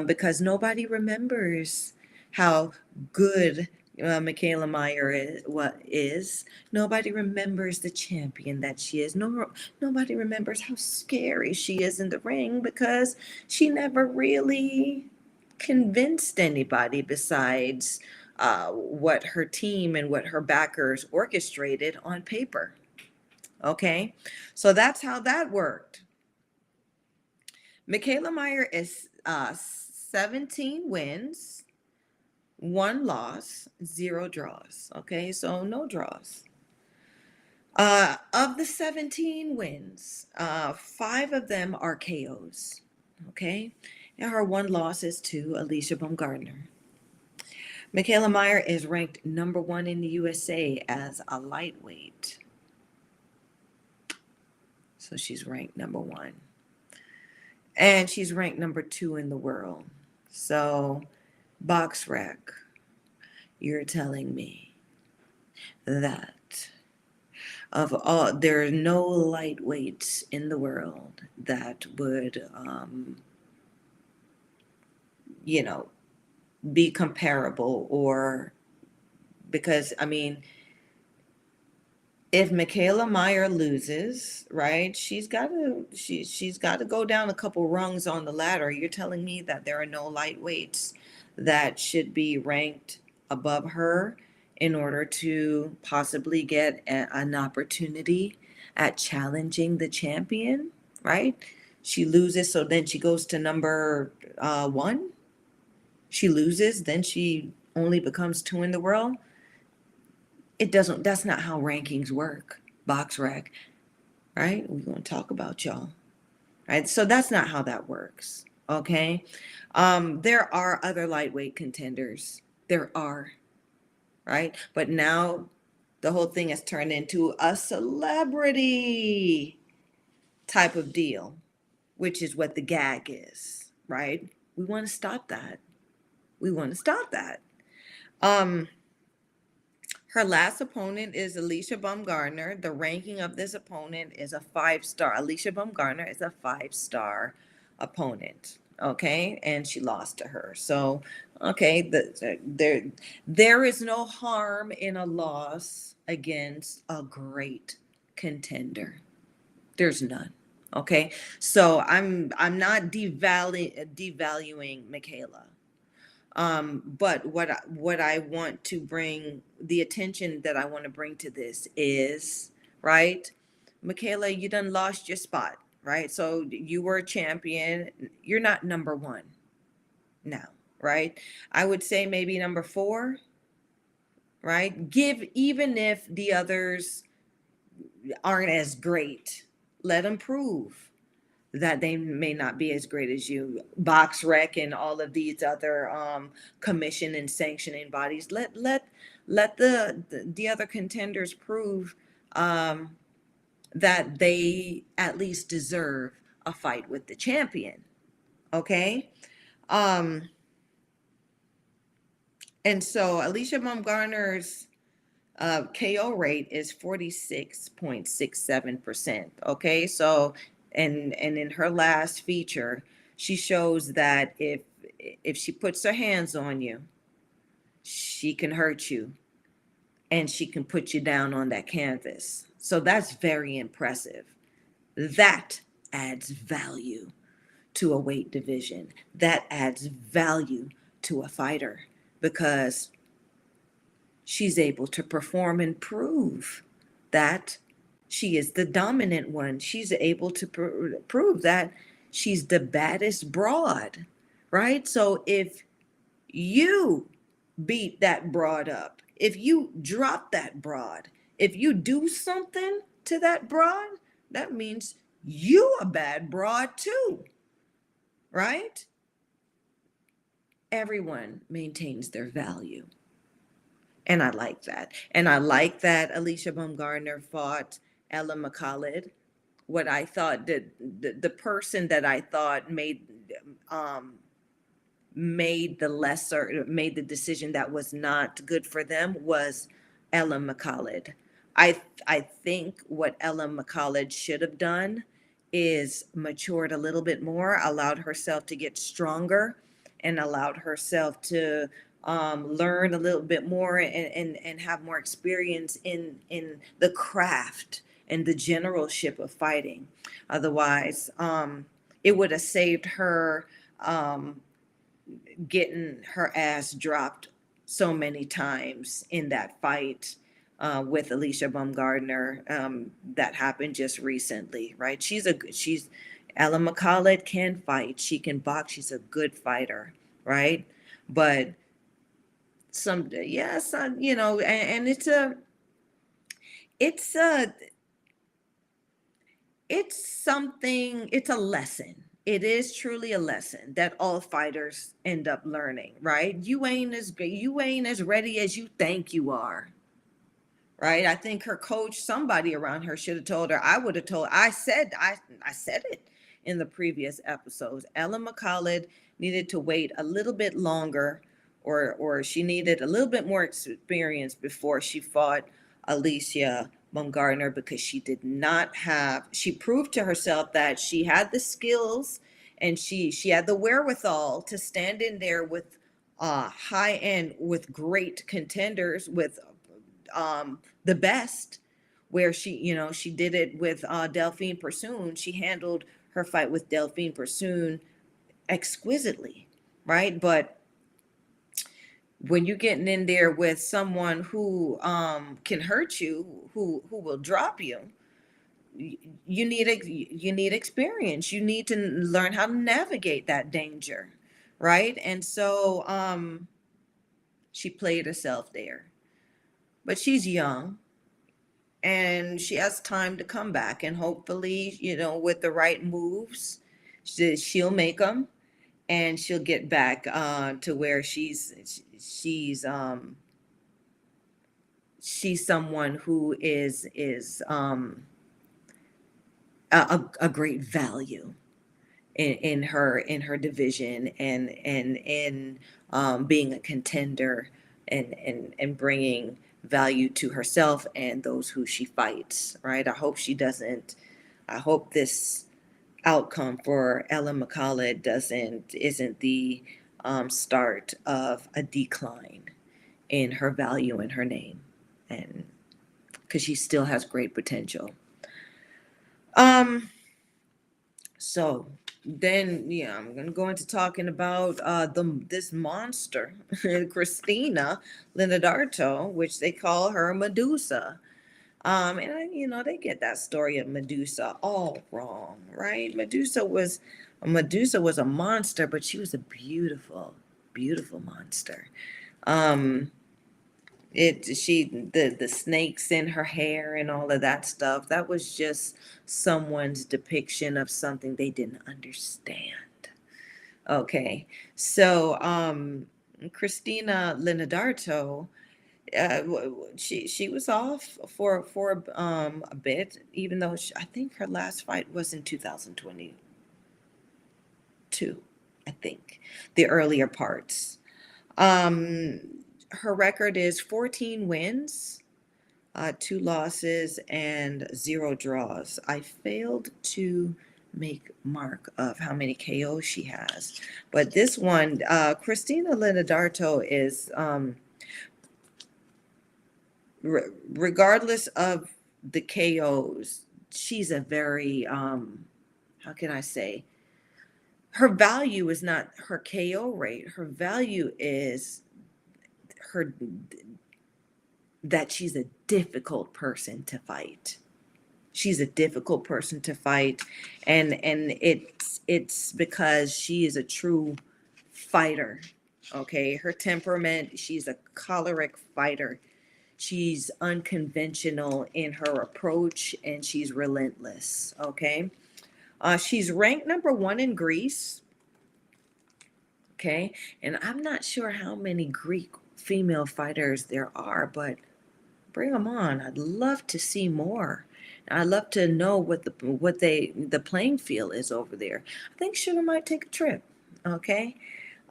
because nobody remembers how good Michaela Meyer is. Nobody remembers the champion that she is. Nobody remembers how scary she is in the ring, because she never really convinced anybody besides what her team and what her backers orchestrated on paper. Okay, so that's how that worked. Michaela Meyer is 17 wins, 1 loss, 0 draws. Okay, so no draws. Of the 17 wins, 5 of them are KOs. Okay, and her 1 loss is to Alicia Baumgardner. Michaela Meyer is ranked number 1 in the USA as a lightweight. So she's ranked number 1. And she's ranked number 2 in the world. So, box rec, you're telling me that of all, there are no lightweights in the world that would, be comparable, or because, I mean, if Michaela Meyer loses, right, she's got to go down a couple rungs on the ladder. You're telling me that there are no lightweights that should be ranked above her in order to possibly get an opportunity at challenging the champion, right? She loses, so then she goes to number 1. She loses, then she only becomes 2 in the world. It doesn't, that's not how rankings work, box rec, right? We're going to talk about y'all, right? So that's not how that works, okay? There are other lightweight contenders. There are, right? But now the whole thing has turned into a celebrity type of deal, which is what the gag is, right? We want to stop that. We want to stop that. Her last opponent is Alicia Baumgardner. The ranking of this opponent is a 5-star. Alicia Baumgardner is a 5-star opponent. Okay, and she lost to her. So, okay, there is no harm in a loss against a great contender. There's none. Okay, so I'm not devaluing Michaela. But what I want to bring, the attention that I want to bring to this is, right, Michaela, you done lost your spot, right? So you were a champion. You're not number 1 now, right? I would say maybe number 4, right? Even if the others aren't as great, let them prove that they may not be as great as you. Box rec and all of these other commission and sanctioning bodies, let the other contenders prove that they at least deserve a fight with the champion. Okay, and so Alicia Baumgardner's KO rate is 46.67%. Okay, so and in her last feature, she shows that if she puts her hands on you, she can hurt you, and she can put you down on that canvas. So that's very impressive. That adds value to a weight division. That adds value to a fighter, because she's able to perform and prove that she is the dominant one. She's able to prove that she's the baddest broad, right? So if you beat that broad up, if you drop that broad, if you do something to that broad, that means you a bad broad too, right? Everyone maintains their value. And I like that. And I like that Alicia Baumgardner fought Ella McCallid. What I thought, the person that I thought made the decision that was not good for them was Ella McCallid. I think what Ella McCallid should have done is matured a little bit more, allowed herself to get stronger, and allowed herself to learn a little bit more and have more experience in the craft and the generalship of fighting. Otherwise, it would have saved her getting her ass dropped so many times in that fight with Alicia Baumgardner that happened just recently, right? She's Ella McCallid can fight. She can box. She's a good fighter, right? But and it's something, it's a lesson. it is truly a lesson that all fighters end up learning, right? You ain't as ready as you think you are. Right? I think her coach, somebody around her should have told her. I would have told. I said it in the previous episodes. Ellen McCallum needed to wait a little bit longer, or she needed a little bit more experience before she fought Alicia Baumgardner, because she did not have. She proved to herself that she had the skills, and she had the wherewithal to stand in there with high end, with great contenders, with the best, where she did it with Delphine Persoon. She handled her fight with Delphine Persoon exquisitely, right? But when you're getting in there with someone who can hurt you, who will drop you, you need experience. You need to learn how to navigate that danger, right? And so she played herself there, but she's young and she has time to come back, and hopefully, with the right moves, she'll make them, and she'll get back to where she's someone who is a great value in her division, and in being a contender, and bringing value to herself and those who she fights, right? I hope this outcome for Ellen McCallum isn't the start of a decline in her value and her name, and because she still has great potential. So then, yeah, I'm gonna go into talking about this monster, Christina Leonardo, which they call her Medusa. They get that story of Medusa all wrong, right? Medusa was a monster, but she was a beautiful, beautiful monster. Um, the snakes in her hair and all of that stuff, that was just someone's depiction of something they didn't understand. Okay, so Christina Leonardo, she was off for a bit, even though I think her last fight was in 2022. I think the earlier parts. um Her record is 14 wins, 2 losses, and 0 draws. I failed to make mark of how many KOs she has, but this one, Christina Leonardo, is regardless of the KOs, she's a very how can I say, her value is not her KO rate. Her value is her that she's a difficult person to fight. She's a difficult person to fight, and it's because she is a true fighter. Okay, her temperament, she's a choleric fighter. She's unconventional in her approach, and she's relentless. Okay. She's ranked number 1 in Greece. Okay. And I'm not sure how many Greek female fighters there are, but bring them on. I'd love to see more. I'd love to know what the playing field is over there. I think Sugar might take a trip. Okay.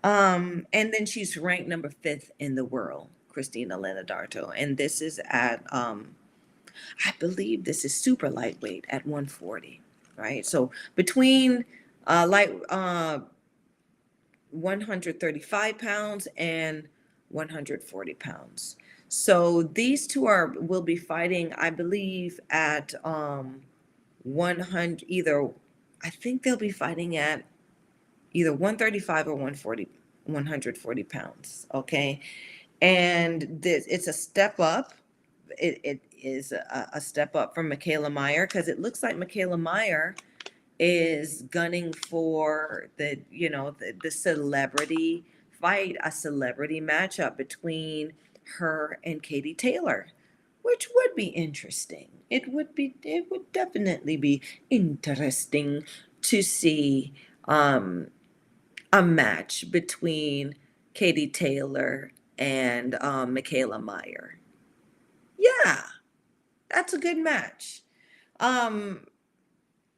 And then she's ranked number 5th in the world, Christina Leonardo. And this is at I believe this is super lightweight at 140, right? So between light 135 pounds and 140 pounds. So these two will be fighting, I believe, at 100, either, I think they'll be fighting at either 135 or 140 pounds. Okay. And it's a step up. It is a step up from Michaela Meyer, because it looks like Michaela Meyer is gunning for the celebrity fight, a celebrity matchup between her and Katie Taylor, which would be interesting. It would definitely be interesting to see um, a match between Katie Taylor and Michaela Meyer. Yeah, that's a good match. Um,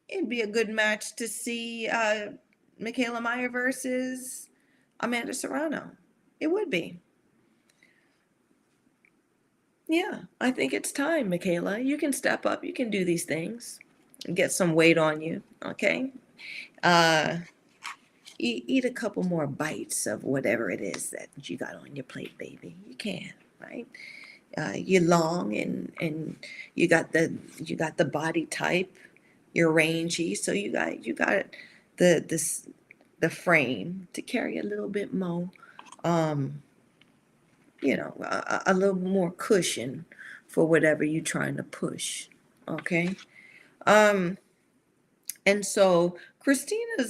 it'd be a good match to see Michaela Meyer versus Amanda Serrano. It would be. Yeah, I think it's time, Michaela. You can step up. You can do these things. Get some weight on you, okay? Uh, eat a couple more bites of whatever it is that you got on your plate, baby. You can, right? You're long and you got the body type. You're rangy, so you got the frame to carry a little bit more, um, a little more cushion for whatever you're trying to push. Okay. Um, and so Christina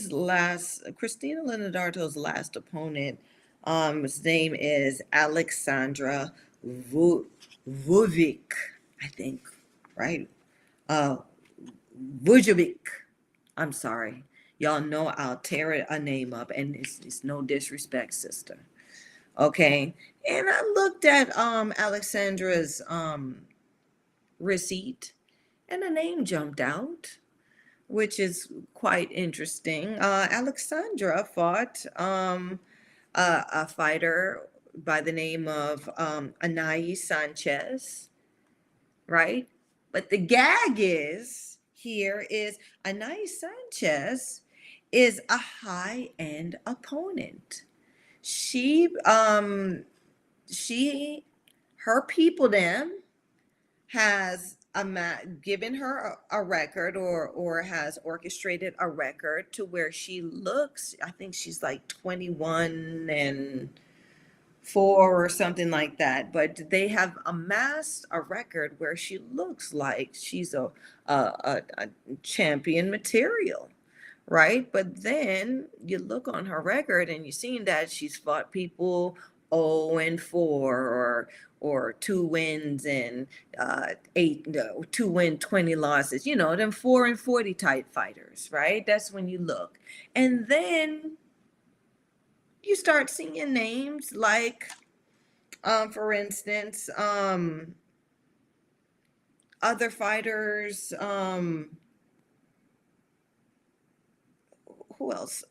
Leonardo's last opponent, his name is Alexandra Vujovic, I think, right? Uh, Vujovic. I'm sorry. Y'all know I'll tear a name up, and it's no disrespect, sister. Okay. And I looked at Alexandra's receipt, and a name jumped out, which is quite interesting. Alexandra fought a fighter by the name of Anais Sanchez, right? But the gag is here is Anais Sanchez is a high end opponent. She she her people them has given her a record or has orchestrated a record to where she looks, I think she's like 21 and 4 or something like that, but they have amassed a record where she looks like she's a champion material, right? But then you look on her record and you've seen that she's fought people 0 and 4 or 2 wins and 8 no, 2 win 20 losses, them 4 and 40 type fighters, right? That's when you look. And then you start seeing names like for instance, other fighters, who else?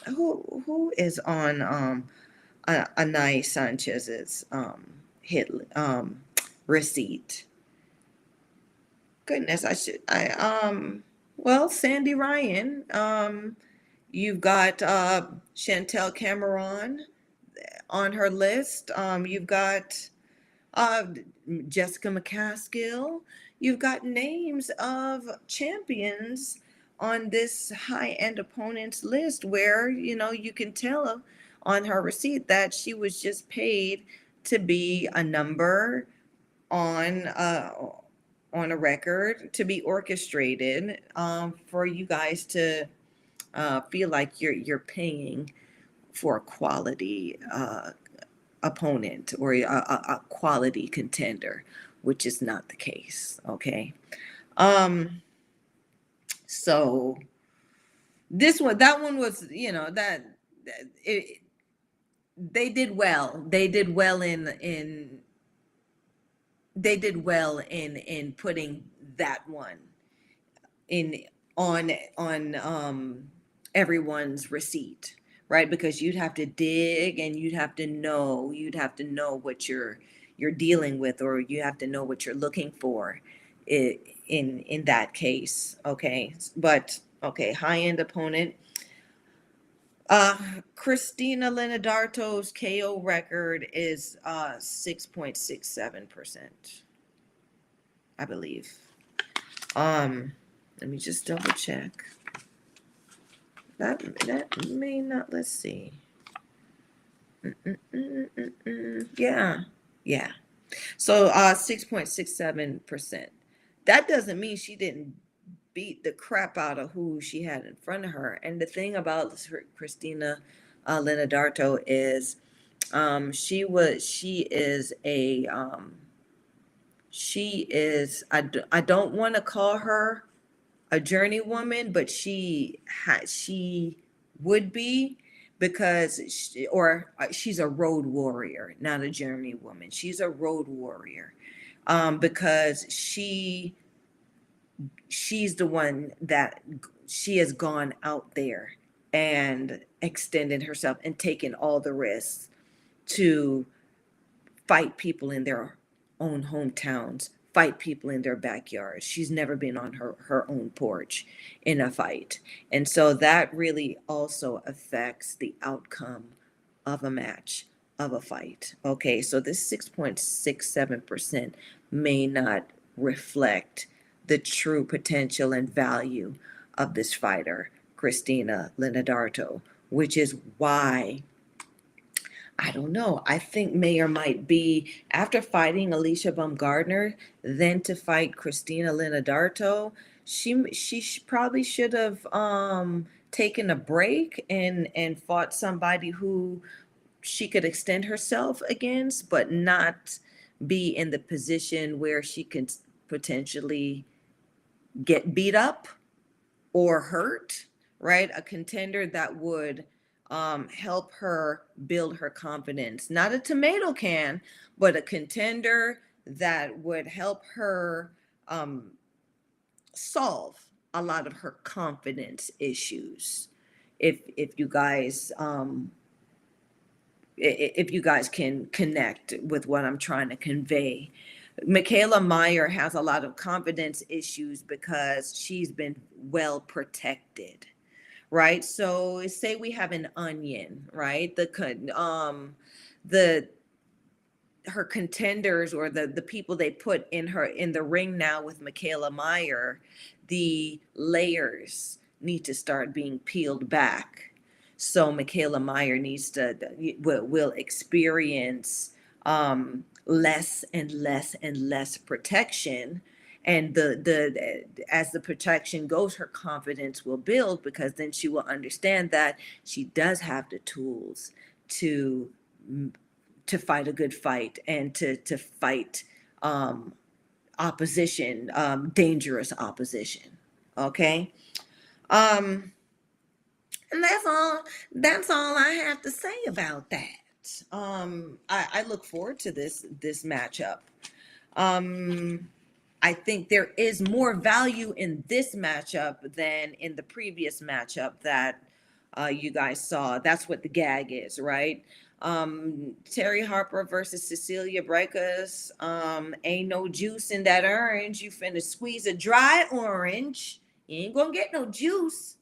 Who is on Anais Sanchez's hit receipt? Goodness, well, Sandy Ryan. You've got Chantel Cameron on her list. You've got uh, Jessica McCaskill. You've got names of champions on this high-end opponents list where, you can tell on her receipt that she was just paid to be a number on on a record, to be orchestrated, for you guys to feel like you're paying for a quality opponent or a quality contender, which is not the case. Okay. Um, so that one was, it, they did well. They did well in putting that one in on everyone's receipt, right? Because you'd have to dig and you'd have to know what you're dealing with, or you have to know what you're looking for in that case. Okay. But okay, high-end opponent. uh Christina Leonardo's KO record is 6.67%, I believe. Let me just double check. That may not. Let's see. Yeah, yeah. So 6.67%. That doesn't mean she didn't beat the crap out of who she had in front of her. And the thing about Christina Leonardo is, she is a she is. I don't want to call her a journeywoman, but she would be, because she's a road warrior, not a journeywoman. She's a road warrior, because she's the one that she has gone out there and extended herself and taken all the risks to fight people in their own hometowns, fight people in their backyards. She's never been on her own porch in a fight. And so that really also affects the outcome of a match, of a fight. Okay, so this 6.67% may not reflect the true potential and value of this fighter, Christina Leonardo, which is why I don't know. I think Mayer might be, after fighting Alicia Baumgardner, then to fight Christina Leonardo. She probably should have taken a break and fought somebody who she could extend herself against, but not be in the position where she can potentially get beat up or hurt, right? A contender that would help her build her confidence. Not a tomato can, but a contender that would help her solve a lot of her confidence issues. If you guys if you guys can connect with what I'm trying to convey. Michaela Meyer has a lot of confidence issues because she's been well protected, right? So say we have an onion, right? The her contenders, or the people they put in the ring now with Michaela Meyer, the layers need to start being peeled back. So Michaela Meyer will experience less and less and less protection, and the as the protection goes, her confidence will build, because then she will understand that she does have the tools to fight a good fight, and to fight opposition, dangerous opposition. Okay. And that's all I have to say about that. I look forward to this matchup. I think there is more value in this matchup than in the previous matchup that you guys saw. That's what the gag is, right? Terry Harper versus Cecilia Brækhus. Ain't no juice in that orange. You finna squeeze a dry orange. You ain't gonna get no juice.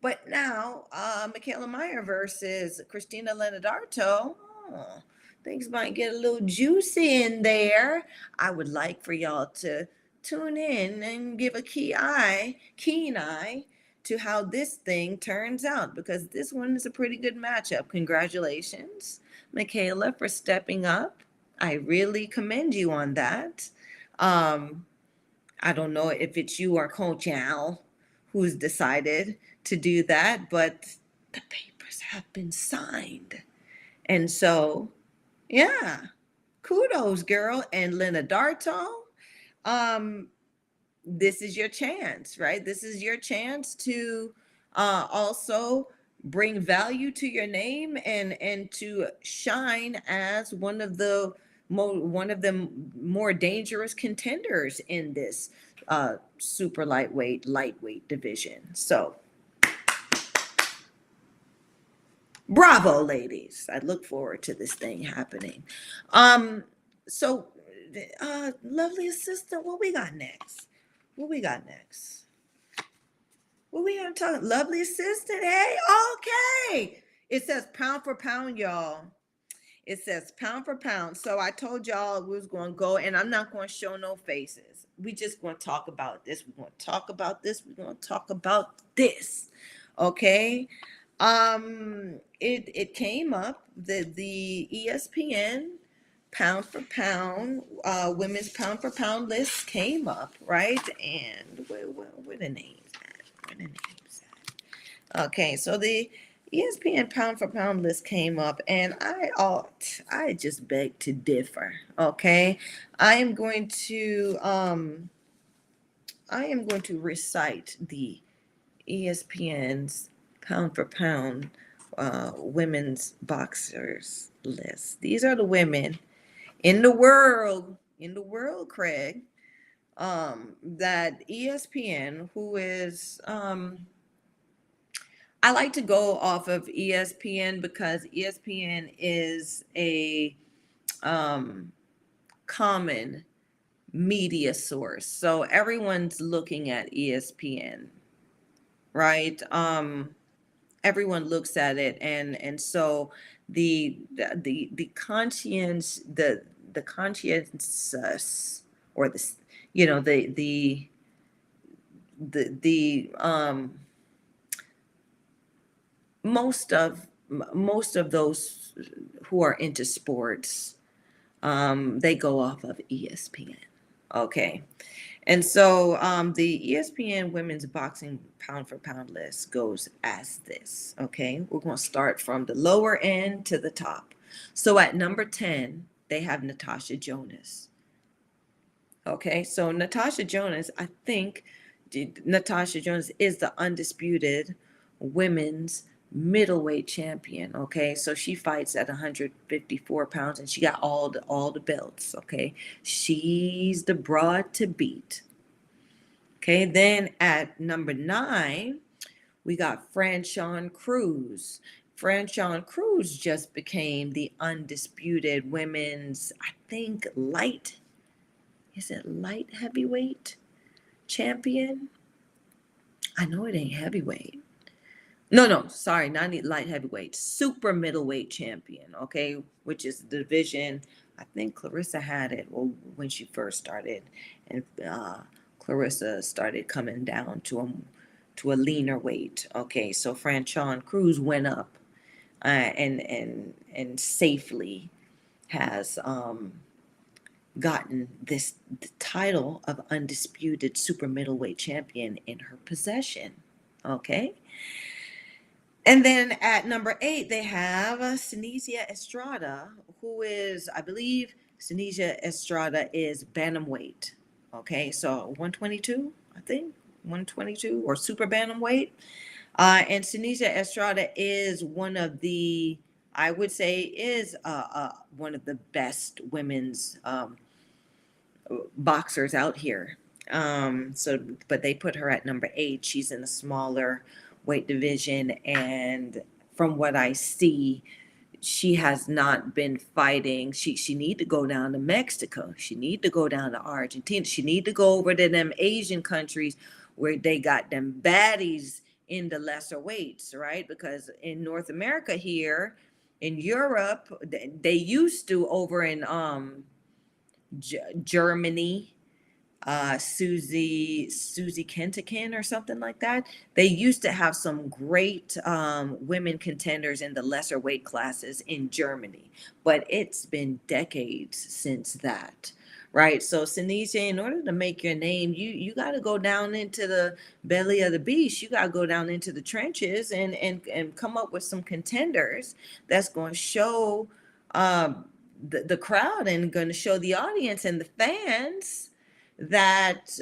But now, Michaela Meyer versus Christina Leonardo. Oh, things might get a little juicy in there. I would like for y'all to tune in and give a keen eye to how this thing turns out, because this one is a pretty good matchup. Congratulations, Michaela, for stepping up. I really commend you on that. I don't know if it's you or Coach Al who's decided to do that, but the papers have been signed. And so, yeah, kudos, girl. And Leonardo, this is your chance, right? This is your chance to also bring value to your name, and to shine as one of the more dangerous contenders in this super lightweight division. So bravo, ladies. I look forward to this thing happening. So lovely assistant, what we got next? What we got next? What we gonna talk? Lovely assistant, hey, okay. It says pound for pound, y'all. It says pound for pound. So I told y'all we was gonna go, and I'm not gonna show no faces. We just gonna talk about this. We're gonna talk about this. We're gonna talk about this. Okay. It came up, the ESPN pound for pound, women's pound for pound list came up, right? And where the names at? Where the names at? Okay, so the ESPN pound for pound list came up, and I just beg to differ. Okay, I am going to I am going to recite the ESPN's pound for pound women's boxers list. These are the women in the world, Craig, that ESPN, who is, I like to go off of ESPN because ESPN is a um, common media source. So everyone's looking at ESPN, right? Everyone looks at it, and so the conscience the conscientious, or the you know the most of those who are into sports, they go off of ESPN. Okay. And so the ESPN women's boxing pound for pound list goes as this. Okay. We're going to start from the lower end to the top. So at number 10, they have Natasha Jonas. Okay. So Natasha Jonas, I think Natasha Jonas is the undisputed women's middleweight champion. Okay. So she fights at 154 pounds and she got all the belts. Okay. She's the broad to beat. Okay, then at number 9, we got Franchon Cruz. Franchon Cruz just became the undisputed women's, I think, light heavyweight champion? I know it ain't heavyweight. No, sorry, not light heavyweight, super middleweight champion, okay, which is the division. I think Clarissa had it when she first started, and Clarissa started coming down to a leaner weight. Okay, so Franchon Cruz went up, and safely has gotten the title of undisputed super middleweight champion in her possession. Okay. And then at number 8, they have Seniesa Estrada, who is, I believe, Seniesa Estrada is bantamweight. Okay, so 122, I think, 122 or super bantamweight. And Seniesa Estrada is one of the, I would say, is one of the best women's boxers out here. But they put her at number 8. She's in a smaller weight division, and from what I see, she has not been fighting. She need to go down to Mexico. She need to go down to Argentina. She need to go over to them Asian countries where they got them baddies in the lesser weights, right? Because in North America here, in Europe, they used to, over in Germany, Susie Kentakin or something like that. They used to have some great women contenders in the lesser weight classes in Germany, but it's been decades since that, right? So Sinise, in order to make your name, you got to go down into the belly of the beast. You got to go down into the trenches and come up with some contenders that's going to show the crowd and going to show the audience and the fans that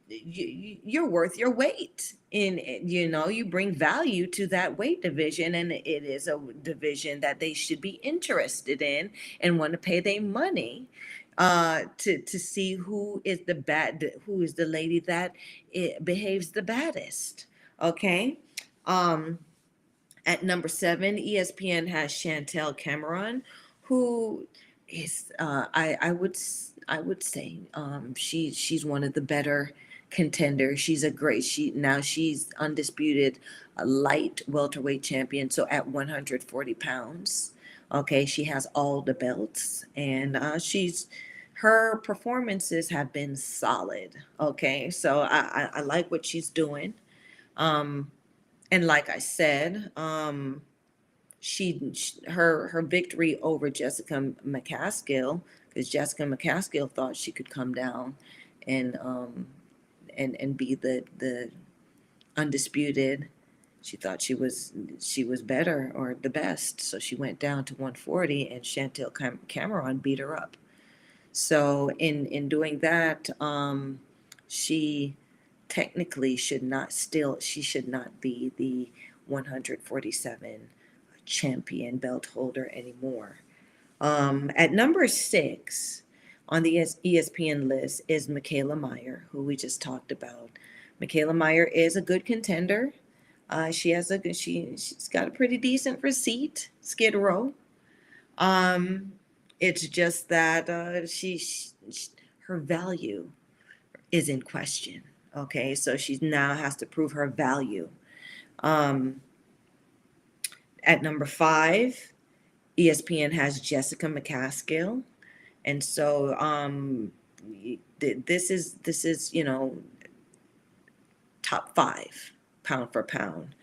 you're worth your weight in. You bring value to that weight division, and it is a division that they should be interested in and want to pay their money to see who is the lady that behaves the baddest. Okay. At number 7, ESPN has Chantel Cameron, who is I would say she's one of the better contenders. She's undisputed light welterweight champion. So at 140 pounds, okay, she has all the belts, and her performances have been solid. Okay, so I like what she's doing. And like I said, her victory over Jessica McCaskill, because Jessica McCaskill thought she could come down and be the undisputed. She thought she was better or the best, so she went down to 140, and Chantel Cameron beat her up. So in doing that, she technically she should not be the 147 champion belt holder anymore. At number 6 on the ESPN list is Michaela Meyer, who we just talked about. Michaela Meyer is a good contender. She's got a pretty decent receipt, Skid Row. Um, it's just that her value is in question. Okay, so she now has to prove her value. Um, at number 5, ESPN has Jessica McCaskill, and so this is top 5 pound for pound.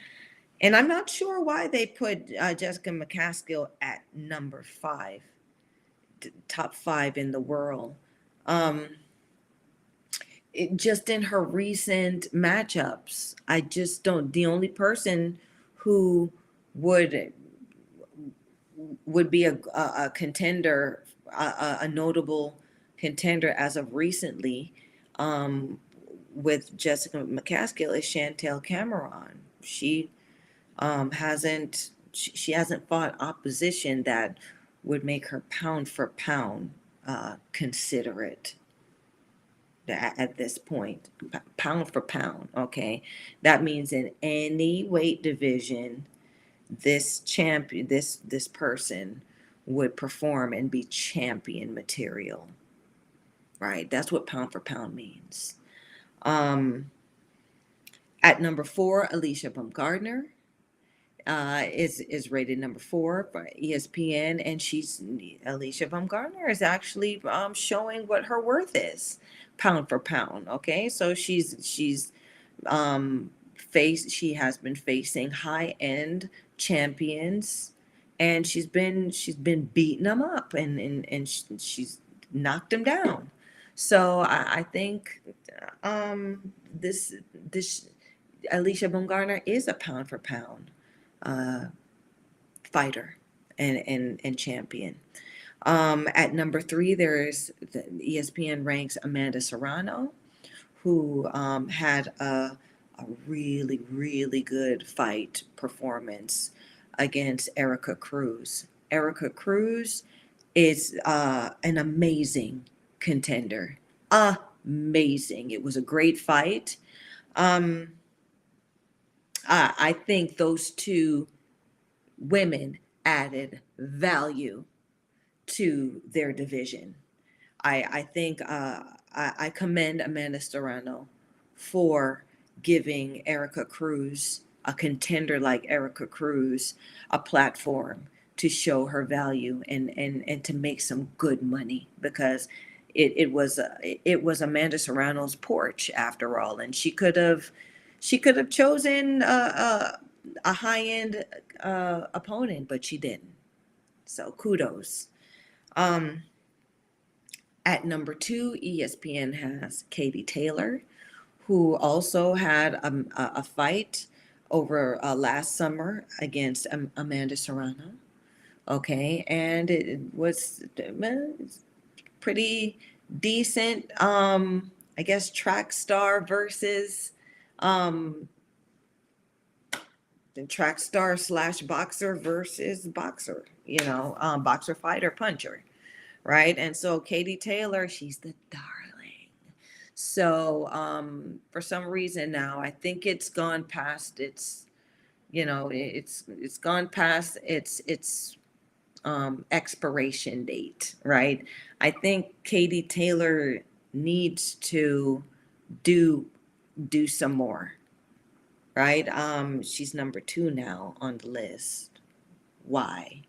And I'm not sure why they put Jessica McCaskill at number 5, top 5 in the world. Just in her recent matchups, I just don't. The only person who would be a contender, a notable contender as of recently, with Jessica McCaskill is Chantel Cameron. She hasn't fought opposition that would make her pound for pound considerate at this point. Pound for pound, okay? That means in any weight division, this person would perform and be champion material, right? That's what pound for pound means. At number 4, Alicia Baumgardner is rated number 4 by ESPN, and Alicia Baumgardner is actually showing what her worth is, pound for pound. Okay, so she has been facing high end champions, and she's been beating them up, and she's knocked them down. So I think this Alicia Baumgardner is a pound for pound fighter and champion. At number 3, there's the ESPN ranks Amanda Serrano, who had a really, really good fight performance against Erica Cruz. Erica Cruz is an amazing contender. Amazing. It was a great fight. I think those two women added value to their division. I think I commend Amanda Serrano for giving Erica Cruz, a contender like Erica Cruz, a platform to show her value and to make some good money, because it was Amanda Serrano's porch after all, and she could have chosen a high end opponent, but she didn't. So kudos. At number 2, ESPN has Katie Taylor, who also had a fight over last summer against Amanda Serrano. Okay, and it was pretty decent. I guess track star versus the track star / boxer versus boxer. Boxer, fighter, puncher. Right? And so Katie Taylor, she's the darling. So for some reason now, I think it's gone past its gone past its expiration date, right? I think Katie Taylor needs to do some more, right? She's number 2 now on the list. Why?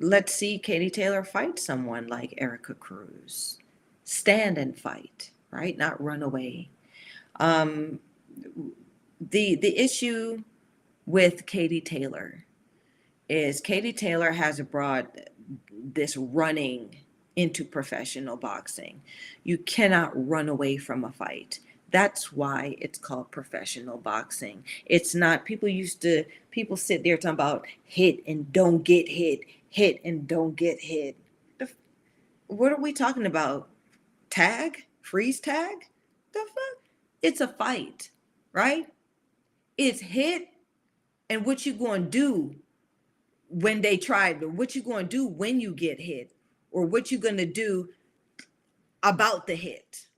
Let's see Katie Taylor fight someone like Erica Cruz. Stand and fight, right? Not run away. The issue with Katie Taylor is Katie Taylor has brought this running into professional boxing. You cannot run away from a fight. That's why it's called professional boxing. It's not, people sit there talking about hit and don't get hit, hit and don't get hit. What are we talking about? Tag? Freeze tag? The fuck? It's a fight, right? It's hit, and what you going to do when they try, what you going to do when you get hit, or what you going to do about the hit,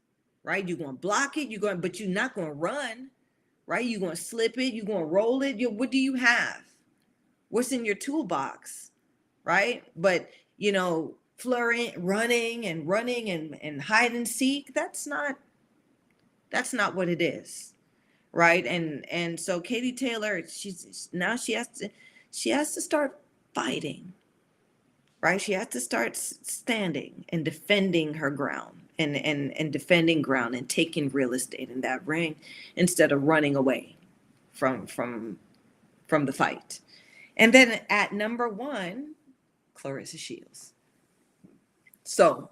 right? You're going to block it, but you're not going to run, right? You're going to slip it, you're going to roll it. What do you have? What's in your toolbox, right? But, flurrying, running and hide and seek, that's not what it is, right? And so Katie Taylor, she has to start fighting, right? She has to start standing and defending her ground, and defending ground and taking real estate in that ring, instead of running away from from from the fight. And then at number one, Clarissa Shields. So,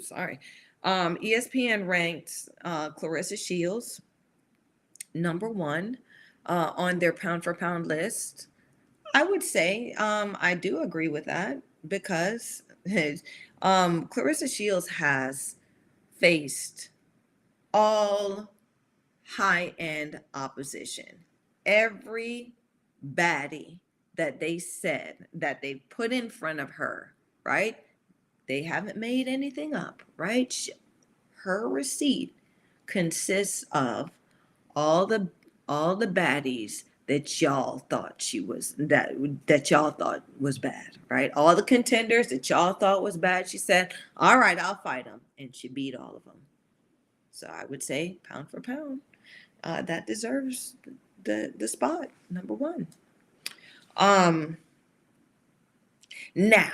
sorry. ESPN ranked Clarissa Shields number one on their pound for pound list. I would say I do agree with that, because Clarissa Shields has faced all high end opposition. Every baddie that they said that they put in front of her, right? They haven't made anything up, right? Her receipt consists of all the baddies that y'all thought that y'all thought was bad, right? All the contenders that y'all thought was bad. She said, "All right, I'll fight them," and she beat all of them. So I would say, pound for pound, that deserves the spot number one. Now,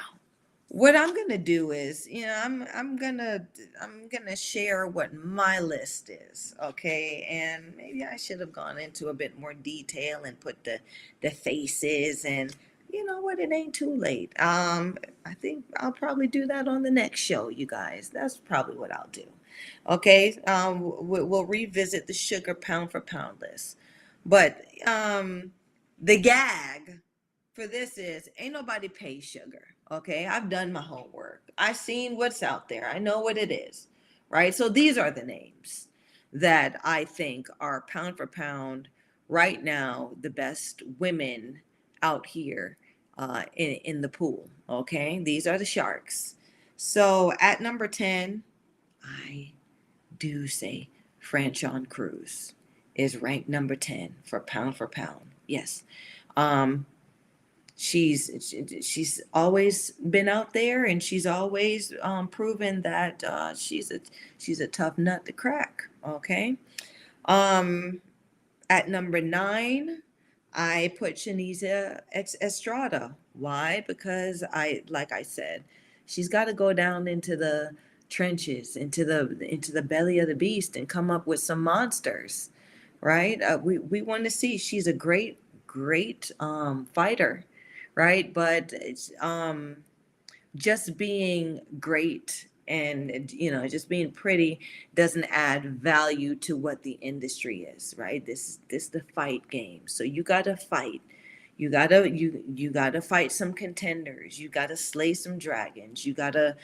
what I'm gonna do is, I'm gonna share what my list is, okay? And maybe I should have gone into a bit more detail and put the faces, and you know what, it ain't too late. I think I'll probably do that on the next show, you guys. That's probably what I'll do. Okay, we'll revisit the sugar pound for pound list, but the gag for this is, ain't nobody pay sugar. Okay, I've done my homework. I've seen what's out there. I know what it is, right? So these are the names that I think are pound for pound right now the best women out here in the pool. Okay, these are the Sharks. So at number 10, I do say Franchon Cruz is ranked number 10 for pound. Yes. Um, she's always been out there, and she's always proven that she's a tough nut to crack. Okay. Um, at number 9, I put Shaniza Estrada. Why? Because like I said, she's got to go down into the trenches, into the belly of the beast, and come up with some monsters, right? We want to see. She's a great fighter, right? But it's just being great, and just being pretty doesn't add value to what the industry is, right? This the fight game. So you gotta fight. You gotta fight some contenders. You gotta slay some dragons. You gotta,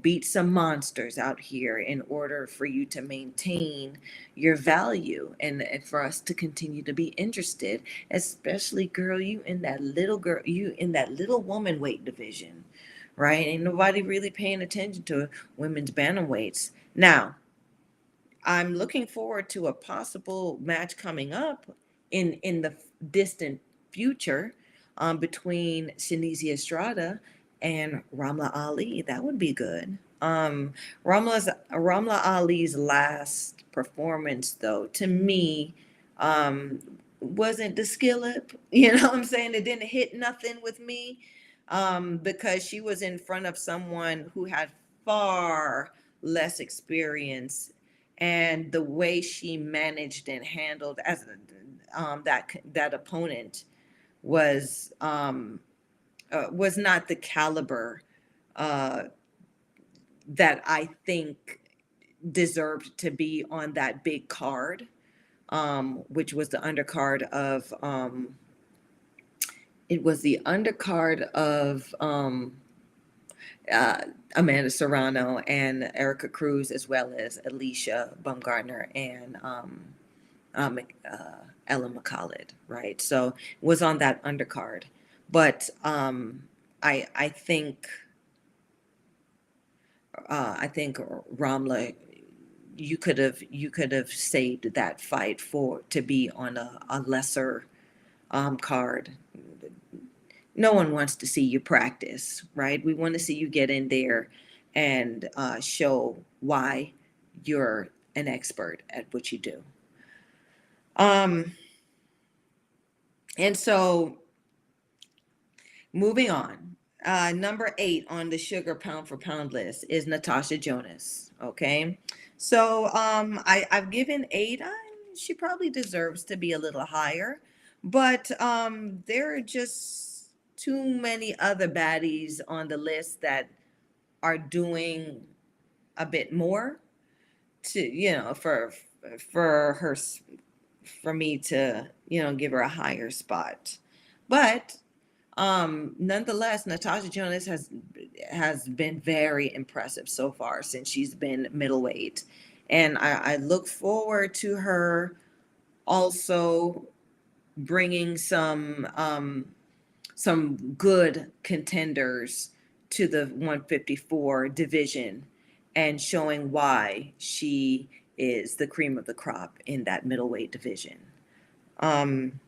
beat some monsters out here in order for you to maintain your value, and for us to continue to be interested, especially you in that little woman weight division, right? Ain't nobody really paying attention to women's bantamweights. Now, I'm looking forward to a possible match coming up in the distant future, between Shanice Estrada and Ramla Ali. That would be good. Ramla Ali's last performance, though, to me, wasn't the skillet. You know what I'm saying? It didn't hit nothing with me, because she was in front of someone who had far less experience, and the way she managed and handled that opponent was not the caliber uh, that I think deserved to be on that big card, which was the undercard of it was the undercard of uh, Amanda Serrano and Erica Cruz, as well as Alicia Baumgartner and um, Ella McCallid, right? So was on that undercard, but I think Ramla, you could have saved that fight for to be on a lesser card. No one wants to see you practice, right? We want to see you get in there and show why you're an expert at what you do. Um, and so moving on, number 8 on the sugar pound for pound list is Natasha Jonas. Okay, so I've given 8. She probably deserves to be a little higher, but there are just too many other baddies on the list that are doing a bit more to for her for me to give her a higher spot, but nonetheless, Natasha Jonas has been very impressive so far since she's been middleweight, and I look forward to her also bringing some good contenders to the 154 division and showing why she is the cream of the crop in that middleweight division. Um,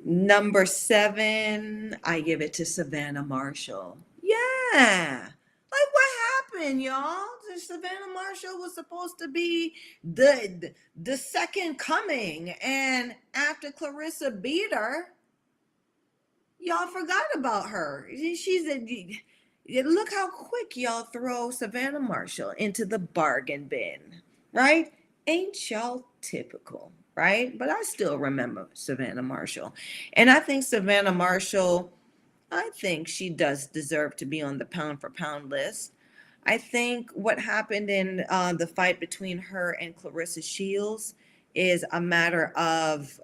Number 7, I give it to Savannah Marshall. Yeah. Like what happened, y'all? Savannah Marshall was supposed to be the second coming, and after Clarissa beat her, y'all forgot about her. Look how quick y'all throw Savannah Marshall into the bargain bin, right? Ain't y'all typical, right? But I still remember Savannah Marshall. And I think Savannah Marshall, I think she does deserve to be on the pound for pound list. I think what happened in the fight between her and Clarissa Shields is a matter of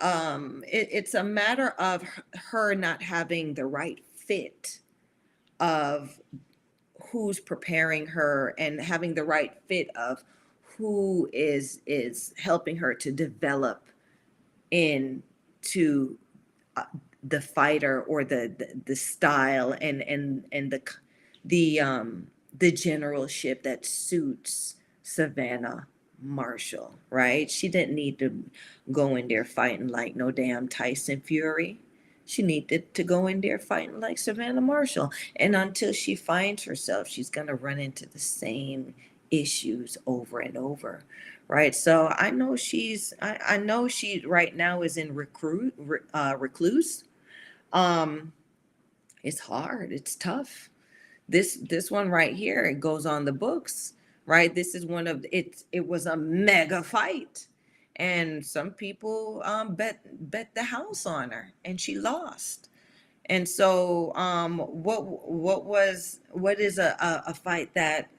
it's a matter of her not having the right fit of who's preparing her and having the right fit of who is helping her to develop into the fighter or the style and the generalship that suits Savannah Marshall, right? She didn't need to go in there fighting like no damn Tyson Fury. She needed to go in there fighting like Savannah Marshall. And until she finds herself, she's going to run into the same issues over and over, right? So I know she right now is in recluse. um it's hard, it's tough. This one right here, it goes on the books, right? This is one of it was a mega fight, and some people bet the house on her, and she lost. And so what is a fight that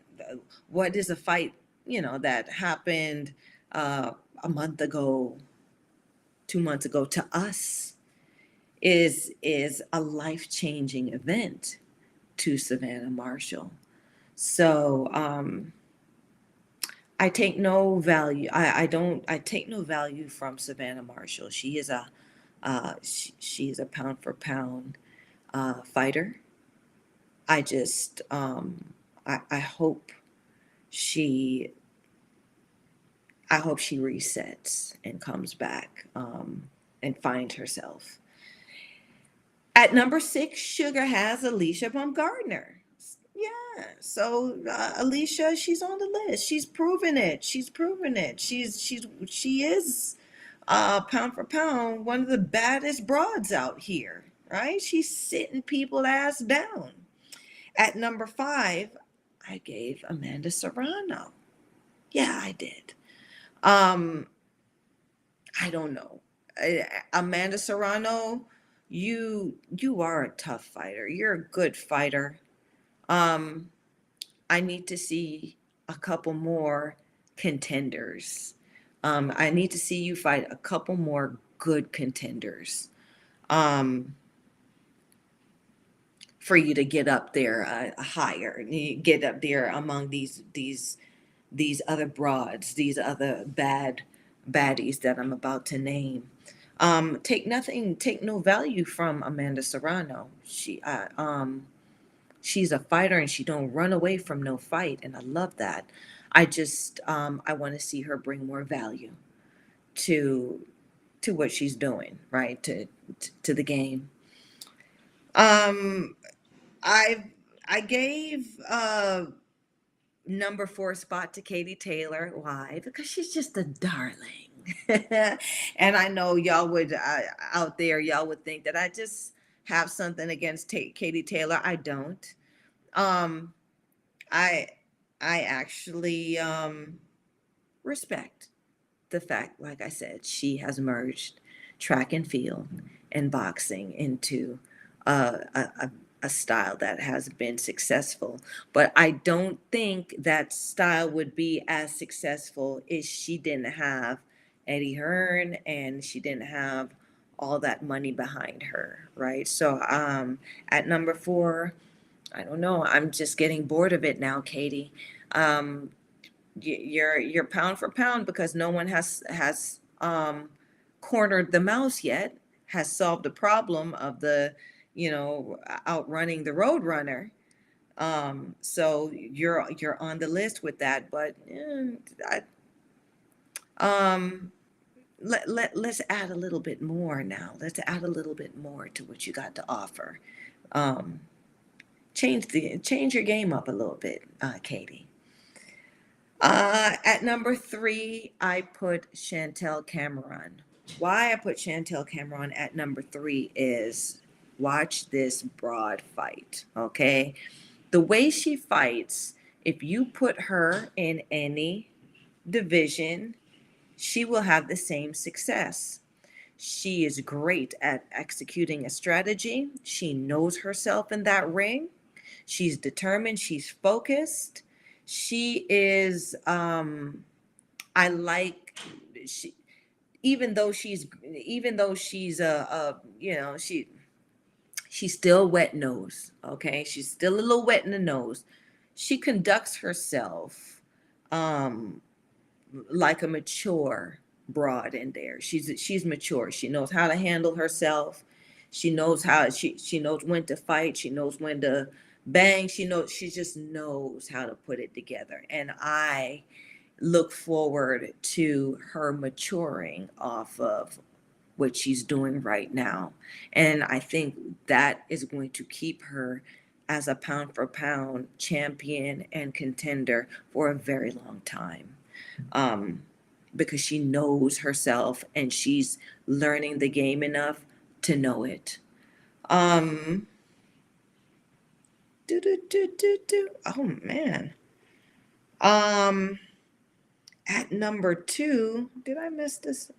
what is a fight that happened uh a month ago, 2 months ago to us is a life-changing event to Savannah Marshall. So I take no value. I take no value from Savannah Marshall. She is a pound for pound fighter. I just I hope she I hope she resets and comes back and finds herself. At number 6, Sugar has Alicia Baumgartner. Yeah, so Alicia, she's on the list. She's proven it. She's proven it. She is pound for pound one of the baddest broads out here, right? She's sitting people ass down. At number 5, I gave Amanda Serrano. Yeah, I did. Um, I don't know. Amanda Serrano, you are a tough fighter. You're a good fighter. Um, I need to see a couple more contenders. I need to see you fight a couple more good contenders. Um, for you to get up there higher, you get up there among these other broads, these other baddies that I'm about to name. Take no value from Amanda Serrano. She's a fighter and she don't run away from no fight, and I love that. I want to see her bring more value to what she's doing, right? To the game. Um, I I gave number 4 spot to Katie Taylor. Why? Because she's just a darling. And I know y'all would out there, y'all would think that I just have something against Katie Taylor. I don't. Um, I I actually respect the fact, like I said, she has merged track and field and boxing into a style that has been successful. But I don't think that style would be as successful if she didn't have Eddie Hearn and she didn't have all that money behind her, right? So at number 4, I don't know. I'm just getting bored of it now, Katie. Um, you're pound for pound because no one has cornered the mouse yet, has solved the problem of the outrunning the road runner. So you're on the list with that, but um let's add a little bit more now. Let's add a little bit more to what you got to offer. um change your game up a little bit, Katie. At number 3, I put Chantel Cameron. Why I put Chantel Cameron at number 3 is watch this broad fight, okay? The way she fights, if you put her in any division, she will have the same success. She is great at executing a strategy. She knows herself in that ring. She's determined, she's focused. She is I like she even though she's a she's still wet nose, okay? She's still a little wet in the nose. She conducts herself um like a mature broad in there. She's mature. She knows how to handle herself. She knows when to fight. She knows when to bang. She just knows how to put it together. And I look forward to her maturing off of what she's doing right now. And I think that is going to keep her as a pound for pound champion and contender for a very long time. Um, because she knows herself and she's learning the game enough to know it. Um, Oh man. Um, at number 2, did I miss this?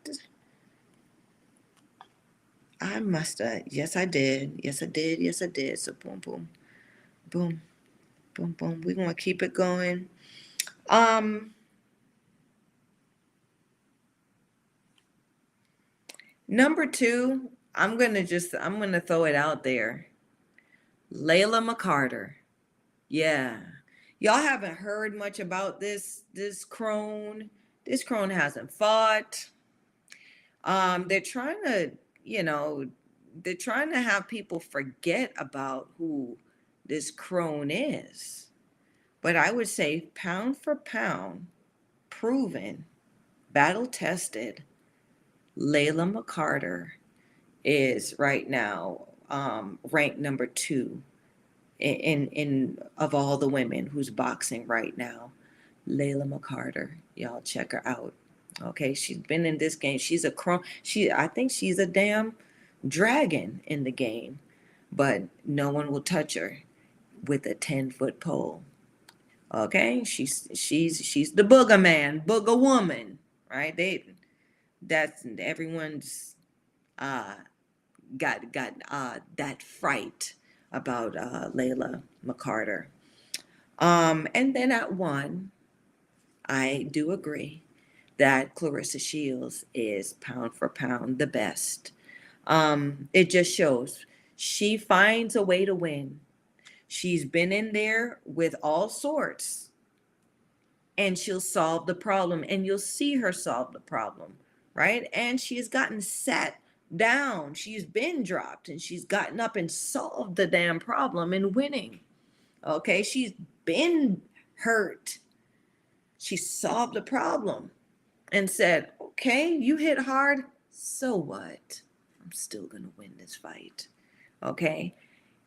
I must have. Yes, I did. Yes, I did. Yes, I did. So boom, boom, boom, boom, boom. We're gonna keep it going. Um, Number 2, I'm gonna throw it out there. Layla McCarter. Yeah. Y'all haven't heard much about this crone. This crone hasn't fought. They're trying to, you know, they're trying to have people forget about who this crone is. But I would say pound for pound, proven, battle tested, Layla McCarter is right now ranked number 2 in of all the women who's boxing right now. Layla McCarter, y'all check her out. Okay, she's been in this game. She's a I think she's a damn dragon in the game, but no one will touch her with a 10-foot pole. Okay, she's the booger man, booger woman, right? That's everyone's uh got that fright about Layla McCarter. And then at 1, I do agree that Clarissa Shields is pound for pound the best. It just shows she finds a way to win. She's been in there with all sorts, and she'll solve the problem, and you'll see her solve the problem, right? And she's gotten sat down. She's been dropped, and she's gotten up and solved the damn problem and winning. Okay, she's been hurt. She solved the problem and said, okay, you hit hard. So what? I'm still going to win this fight. Okay.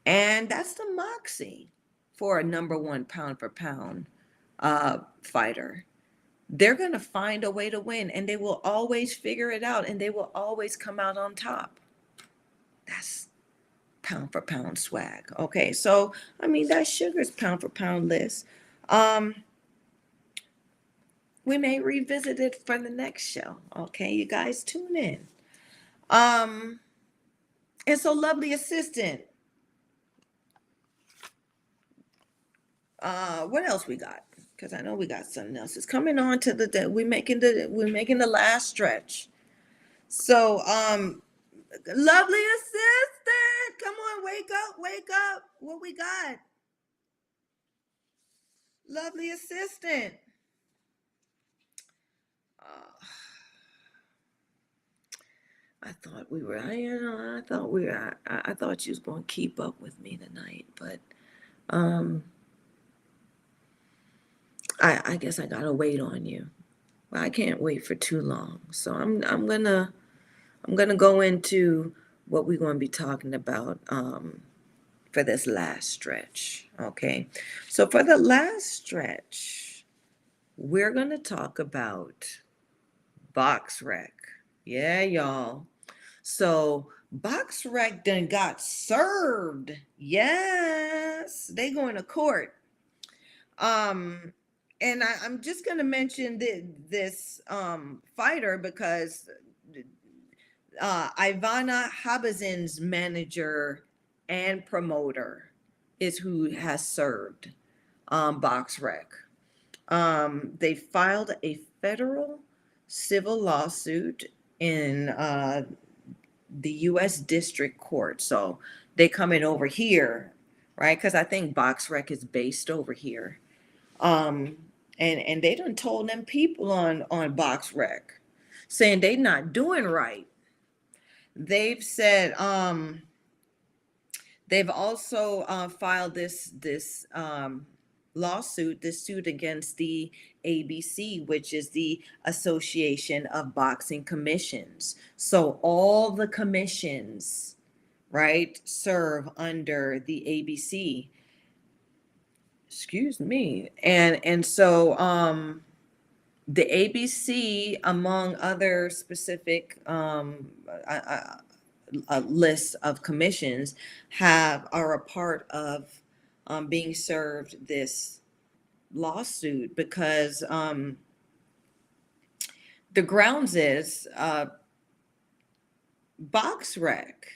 And that's the moxie for a number one pound for pound fighter. They're going to find a way to win, and they will always figure it out, and they will always come out on top. That's pound for pound swag. Okay. So, I mean, that's Sugar's pound for pound list. We may revisit it for the next show. Okay, you guys tune in. And so, lovely assistant. What else we got? Because I know we got something else. It's coming on to the we're making the last stretch. So, lovely assistant, come on, wake up. What we got? Lovely assistant. I thought we were, I thought we were, I thought you was going to keep up with me tonight, but I guess I gotta wait on you. I can't wait for too long, so I'm gonna go into what we're gonna be talking about for this last stretch. Okay, so for the last stretch, we're gonna talk about box rec. Yeah, y'all. So box rec done got served. Yes, they going to court. And I'm just going to mention this fighter because Ivana Habazin's manager and promoter is who has served box rec. They filed a federal civil lawsuit in the U.S. District Court. So they coming over here, right? Because I think box rec is based over here. And they done told them people on box rec saying they not doing right. They've said they've also filed this lawsuit, this suit against the ABC, which is the Association of Boxing Commissions. So all the commissions, right, serve under the ABC. Excuse me. And so the ABC, among other specific lists of commissions, are a part of being served this lawsuit because the grounds is box rec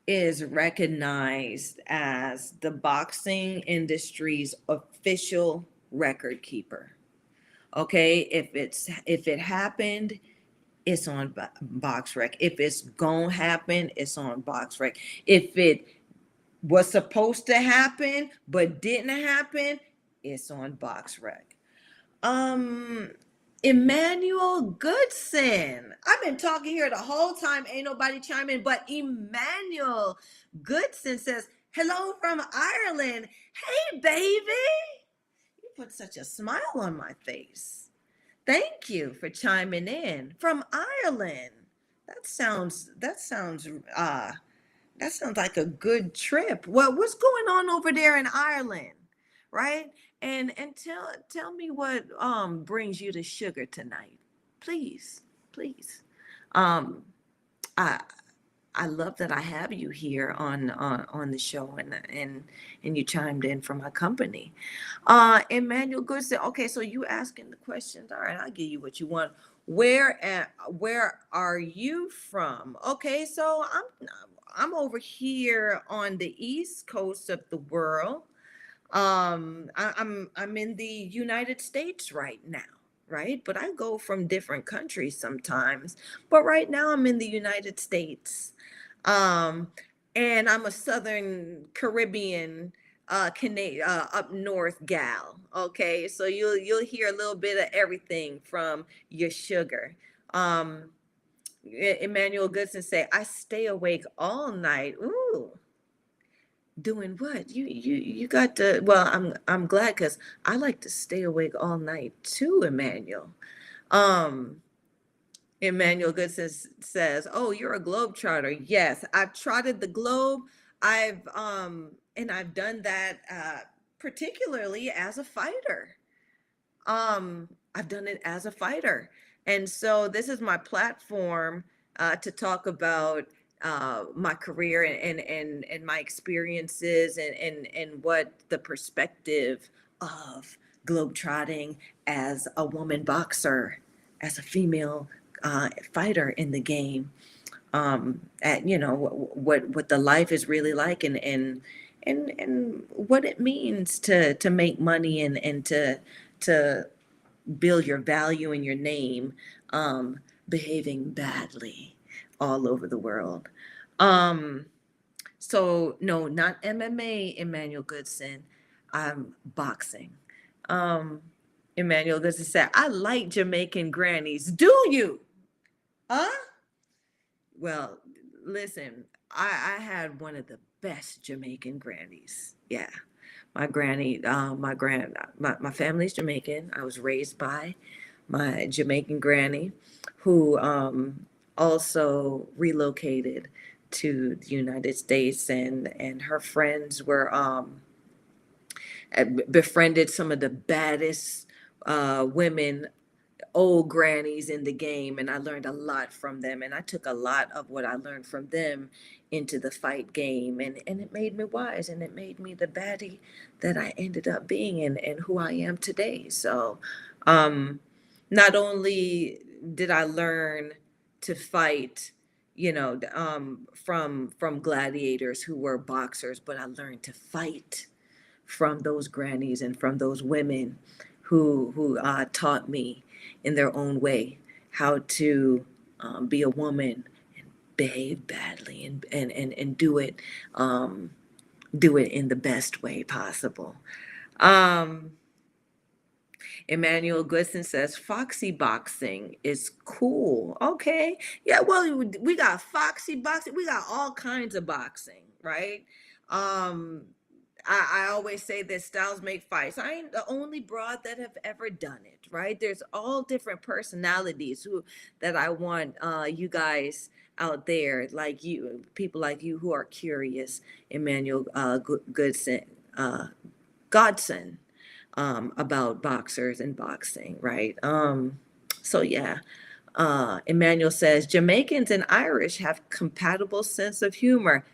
is recognized as the boxing industry's official record keeper. Okay, if it happened, it's on box rec. If it's gonna happen, it's on box rec. If it was supposed to happen but didn't happen, it's on box rec. Emmanuel Goodson. I've been talking here the whole time. Ain't nobody chiming, but Emmanuel Goodson says, hello from Ireland. Hey, baby. You put such a smile on my face. Thank you for chiming in from Ireland. That sounds like a good trip. Well, what's going on over there in Ireland, right? And tell me what brings you to Sugar tonight, please. Um, I I love that I have you here on the show, and you chimed in from my company. Emmanuel Goodson. Okay, so you asking the questions. All right, I'll give you what you want. Where are you from? Okay, so I'm over here on the East Coast of the world. I'm in the United States right now, right? But I go from different countries sometimes. But right now I'm in the United States. Um, and I'm a Southern Caribbean up north gal. Okay, so you'll hear a little bit of everything from your sugar. Um, Emmanuel Goodson say, "I stay awake all night." Ooh, doing what? You got to. Well, I'm glad because I like to stay awake all night too, Emmanuel. Um, Emmanuel Goodson says, "Oh, you're a globetrotter." Yes, I've trotted the globe. I've done that particularly as a fighter. I've done it as a fighter, and so this is my platform to talk about my career and my experiences and what the perspective of globetrotting as a woman boxer, as a female fighter in the game, at what the life is really like and what it means to make money and to build your value and your name, behaving badly all over the world. Um, so no, not MMA, Emmanuel Goodson. Boxing. Um, Emmanuel Goodson said, "I like Jamaican grannies. Do you? Huh?" Well, listen, I had one of the best Jamaican grannies. Yeah. My granny, my family's Jamaican. I was raised by my Jamaican granny, who also relocated to the United States, and her friends were befriended some of the baddest women, old grannies in the game, and I learned a lot from them, and I took a lot of what I learned from them into the fight game, and it made me wise, and it made me the baddie that I ended up being and who I am today. So not only did I learn to fight, from gladiators who were boxers, but I learned to fight from those grannies and from those women who taught me in their own way how to be a woman and behave badly and do it in the best way possible. Um, Emmanuel Goodson says foxy boxing is cool. Okay. Yeah, well, we got foxy boxing. We got all kinds of boxing, right? Um, I always say that styles make fights. I ain't the only broad that have ever done it, right? There's all different personalities who that I want you guys out there, like you, people like you who are curious, Emmanuel Goodson, Godson, about boxers and boxing, right? So yeah, Emmanuel says Jamaicans and Irish have compatible sense of humor,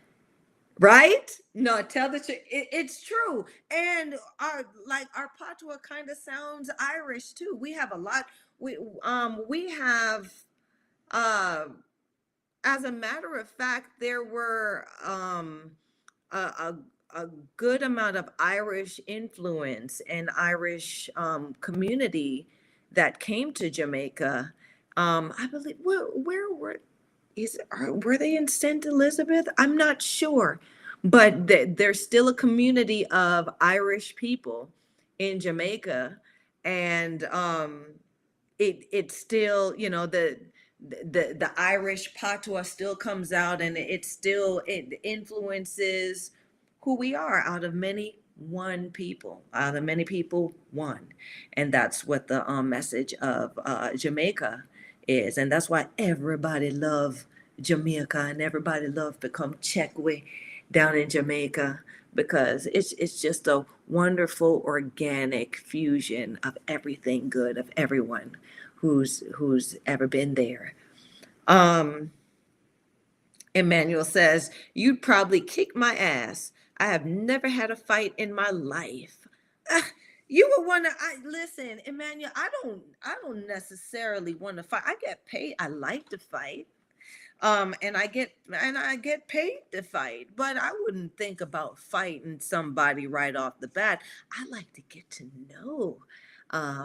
right? No, tell the truth. It's true, and our patois kind of sounds Irish too. We have a lot. We have uh, as a matter of fact, there were a, a, a good amount of Irish influence and Irish community that came to Jamaica. I believe where were were they in St. Elizabeth? I'm not sure, but there's still a community of Irish people in Jamaica, and it's still, the Irish patois still comes out, and it influences who we are. Out of many, one people. Out of many people, one. And that's what the message of Jamaica is. And that's why everybody love Jamaica and everybody love become Checkwe down in Jamaica, because it's just a wonderful organic fusion of everything good of everyone who's ever been there. Um, Emmanuel says, "You'd probably kick my ass. I have never had a fight in my life." Ugh, you would want to. I listen, Emmanuel. I don't necessarily want to fight. I get paid. I like to fight. And I get paid to fight, but I wouldn't think about fighting somebody right off the bat. I like to get to know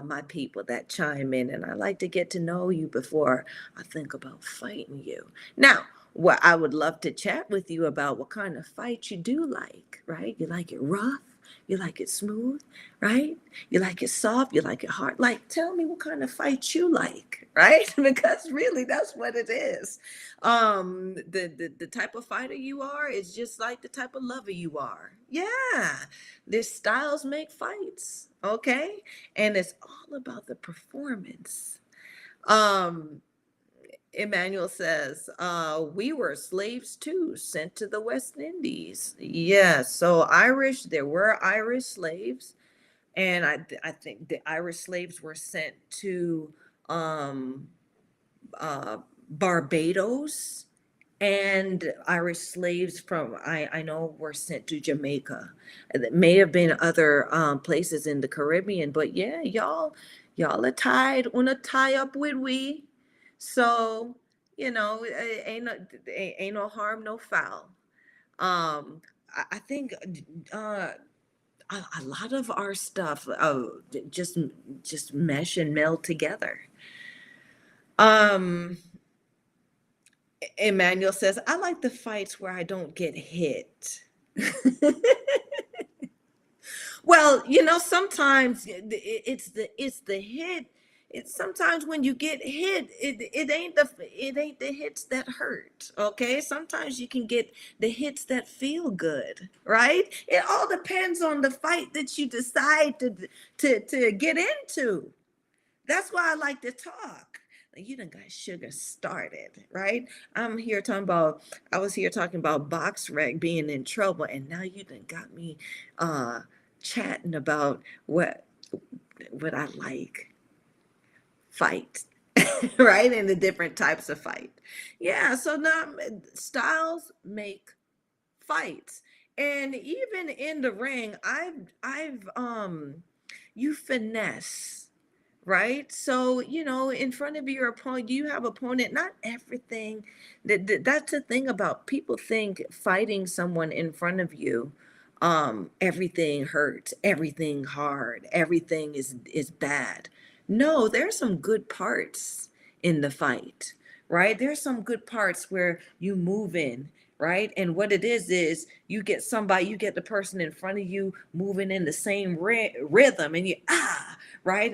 my people that chime in, and I like to get to know you before I think about fighting you. Now, what I would love to chat with you about what kind of fight you do like, right? You like it rough? You like it smooth, right? You like it soft, you like it hard. Like, tell me what kind of fight you like, right? Because really that's what it is. The type of fighter you are is just like the type of lover you are. Yeah. Their styles make fights, okay? And it's all about the performance. Um Emmanuel says, we were slaves too, sent to the West Indies. Yeah, so Irish, there were Irish slaves, and I think the Irish slaves were sent to um, uh, Barbados, and Irish slaves from I know were sent to Jamaica. There may have been other places in the Caribbean, but yeah, y'all are tied on a tie up with we. So ain't no harm, no foul. I think uh, a lot of our stuff just mesh and meld together. Um, Emmanuel says, I like the fights where I don't get hit. Well, sometimes it's the hit. It's sometimes when you get hit, it ain't the hits that hurt. Okay, sometimes you can get the hits that feel good, right? It all depends on the fight that you decide to get into. That's why I like to talk. Like, you done got sugar started, right? I was here talking about box rec being in trouble, and now you done got me uh chatting about what I like. Fight. Right? And the different types of fight. Yeah, so now styles make fights. And even in the ring, I've you finesse, right? So, in front of your opponent, you have opponent, not everything. That's the thing about people think fighting someone in front of you, everything hurts, everything hard, everything is bad. No, there's some good parts in the fight, right? There's some good parts where you move in, right? And what it is you get the person in front of you moving in the same rhythm, and you right,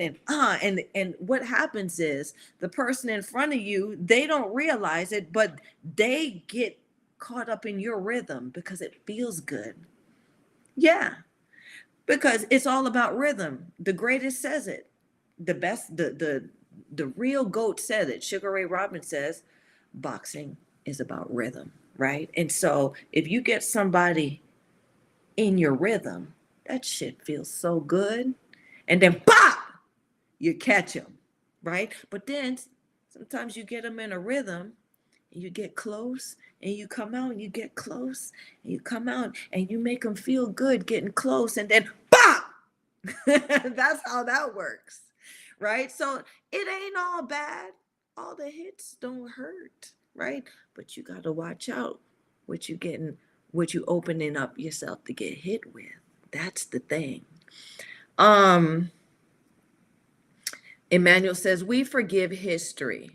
and what happens is the person in front of you, they don't realize it, but they get caught up in your rhythm because it feels good. Yeah, because it's all about rhythm. The greatest says it. The best, the real goat said it. Sugar Ray Robinson says, boxing is about rhythm, right? And so if you get somebody in your rhythm, that shit feels so good. And then pop, you catch them, right? But then sometimes you get them in a rhythm, and you get close, and you come out, and you get close, and you come out, and you make them feel good getting close, and then pop. That's how that works, right? So it ain't all bad. All the hits don't hurt, right? But you got to watch out what you getting, what you opening up yourself to get hit with. That's the thing. Um, Emmanuel says we forgive history.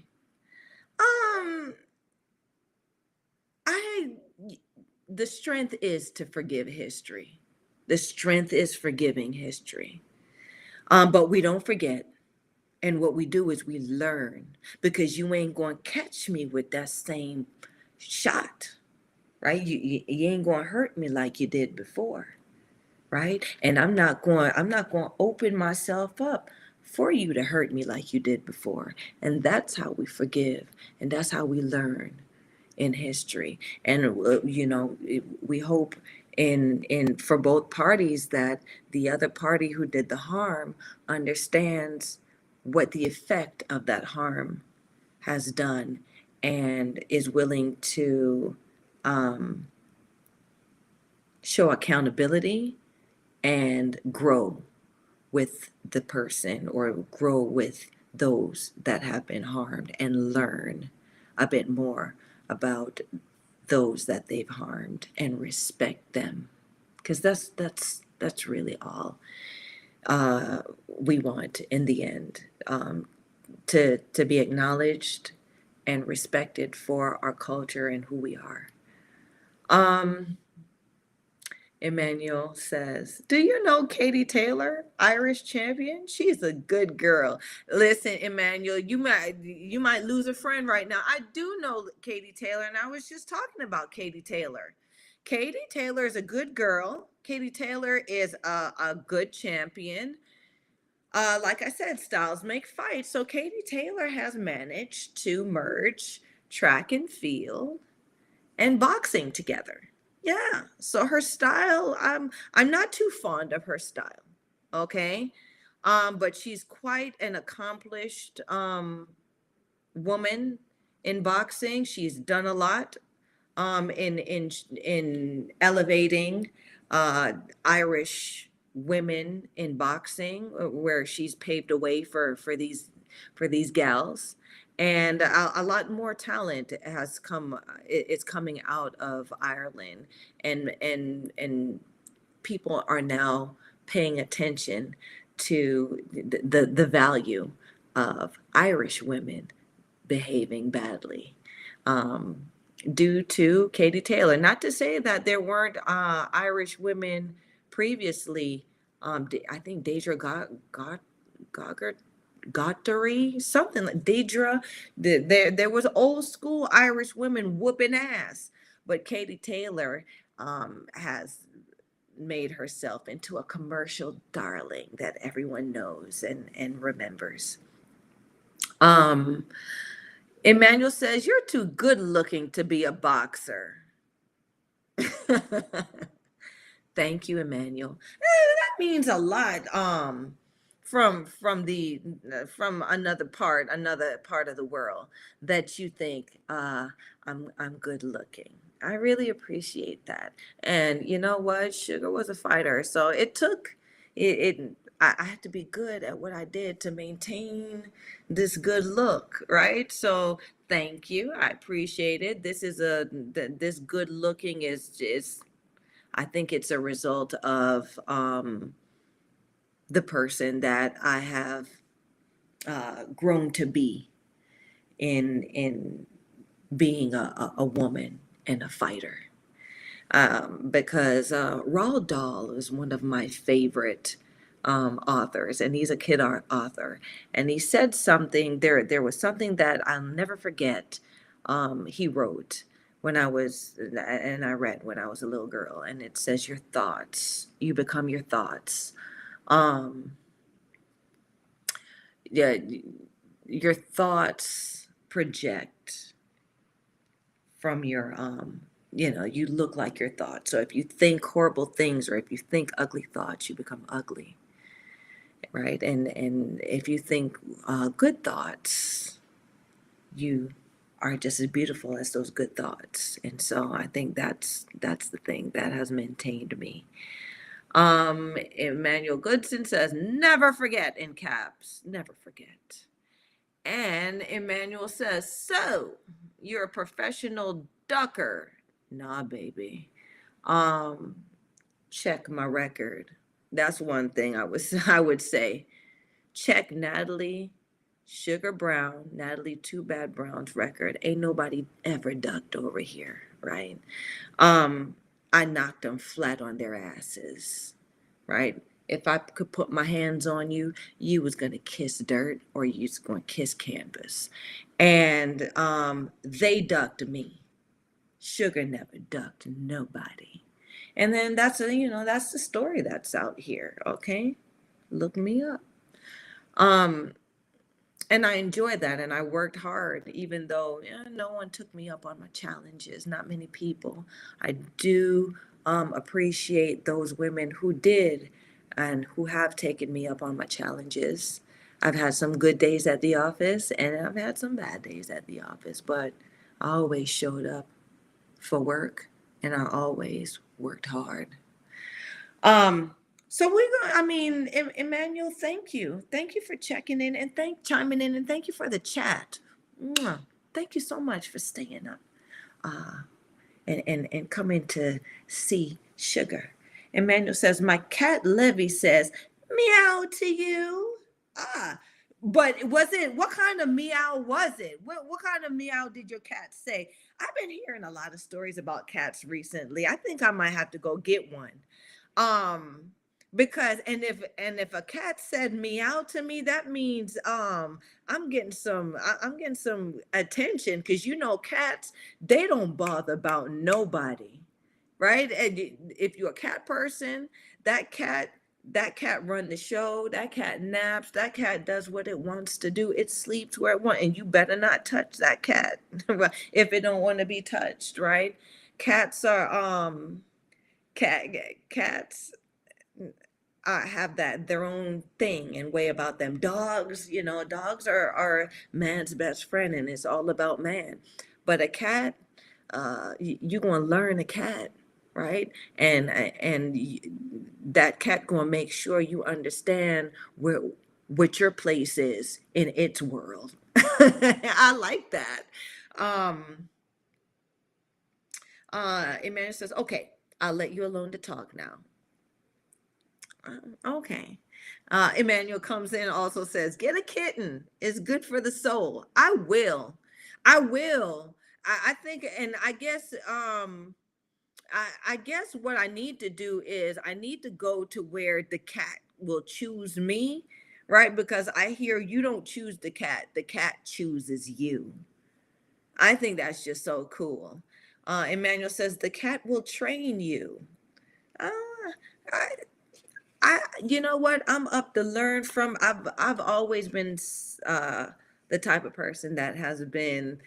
Um, I the strength is to forgive history. The strength is forgiving history. But we don't forget. And what we do is we learn, because you ain't going to catch me with that same shot, right? You ain't going to hurt me like you did before, right? And I'm not going to open myself up for you to hurt me like you did before. And that's how we forgive, and that's how we learn in history. And we hope in for both parties that the other party who did the harm understands what the effect of that harm has done, and is willing to um, show accountability and grow with the person, or grow with those that have been harmed, and learn a bit more about those that they've harmed, and respect them, because that's really all we want in the end, to be acknowledged and respected for our culture and who we are. um Emmanuel says, "Do you know Katie Taylor, Irish champion? She's a good girl." Listen, Emmanuel, you might lose a friend right now. I do know Katie Taylor, and I was just talking about Katie Taylor. Katie Taylor is a good girl. Katie Taylor is a good champion. Like I said, styles make fights. So Katie Taylor has managed to merge track and field and boxing together. Yeah. So her style, I'm not too fond of her style. Okay. But she's quite an accomplished woman in boxing. She's done a lot in elevating uh, Irish women in boxing, where she's paved a way for these gals, and a lot more talent has come. It's coming out of Ireland, and people are now paying attention to the value of Irish women behaving badly, um, due to Katie Taylor. Not to say that there weren't Irish women previously. I think Gogger, Gottery, something like Deidre. There was old school Irish women whooping ass, but Katie Taylor has made herself into a commercial darling that everyone knows and remembers. Um, Emmanuel says, "You're too good looking to be a boxer." Thank you, Emmanuel. That means a lot. From another part of the world, that you think I'm good looking. I really appreciate that. And you know what? Sugar was a fighter, so I had to be good at what I did to maintain this good look, right? So thank you. I appreciate it. This good looking is I think it's a result of the person that I have grown to be in being a woman and a fighter. Because Roald Dahl is one of my favorite authors, and he's a kid art author. And he said something. There was something that I'll never forget. He wrote and I read when I was a little girl, and it says, "Your thoughts, you become your thoughts." Um, yeah, your thoughts project from your you look like your thoughts. So if you think horrible things, or if you think ugly thoughts, you become ugly, right? And if you think good thoughts, you are just as beautiful as those good thoughts. And so I think that's the thing that has maintained me. Emmanuel Goodson says, "Never forget," in caps, never forget. And Emmanuel says, "So you're a professional ducker?" Nah, baby. Um, Check my record. That's one thing I would say. Check Natalie Sugar Brown, Natalie Too Bad Brown's record. Ain't nobody ever ducked over here, right? Um, I knocked them flat on their asses, right? If I could put my hands on you, you was gonna kiss dirt, or you was gonna kiss canvas. And they ducked me. Sugar never ducked nobody. And then that's the story that's out here. Okay, look me up. Um, and I enjoyed that, and I worked hard, even though no one took me up on my challenges. Not many people. I do appreciate those women who did, and who have taken me up on my challenges. I've had some good days at the office, and I've had some bad days at the office, but I always showed up for work, and I always worked hard. Um, so Emmanuel, thank you for checking in, and chiming in, and thank you for the chat. Mwah. Thank you so much for staying up, uh, and coming to see Sugar. Emmanuel says, "My cat Levy says meow to you." Ah, But was it, what kind of meow was it? What kind of meow did your cat say? I've been hearing a lot of stories about cats recently. I think I might have to go get one. Um because and if a cat said meow to me, that means I'm getting some attention, because cats, they don't bother about nobody, right? And if you're a cat person, that cat that cat run the show, that cat naps, that cat does what it wants to do, it sleeps where it wants, and you better not touch that cat if it don't want to be touched, right? Cats are cat cats have that their own thing and way about them. Dogs, dogs are man's best friend, and it's all about man. But a cat, you're gonna learn a cat, right? And that cat gonna make sure you understand where what your place is in its world. I like that. Um, Emmanuel says, "Okay, I'll let you alone to talk now." Okay. Emmanuel comes in, also says, "Get a kitten. It's good for the soul." I will. I will. I think, and I guess what I need to do is I need to go to where the cat will choose me, right? Because I hear you don't choose the cat chooses you. I think that's just so cool. Emmanuel says the cat will train you. Uh, I, you know what? I'm up to learn from. I've always been the type of person that has been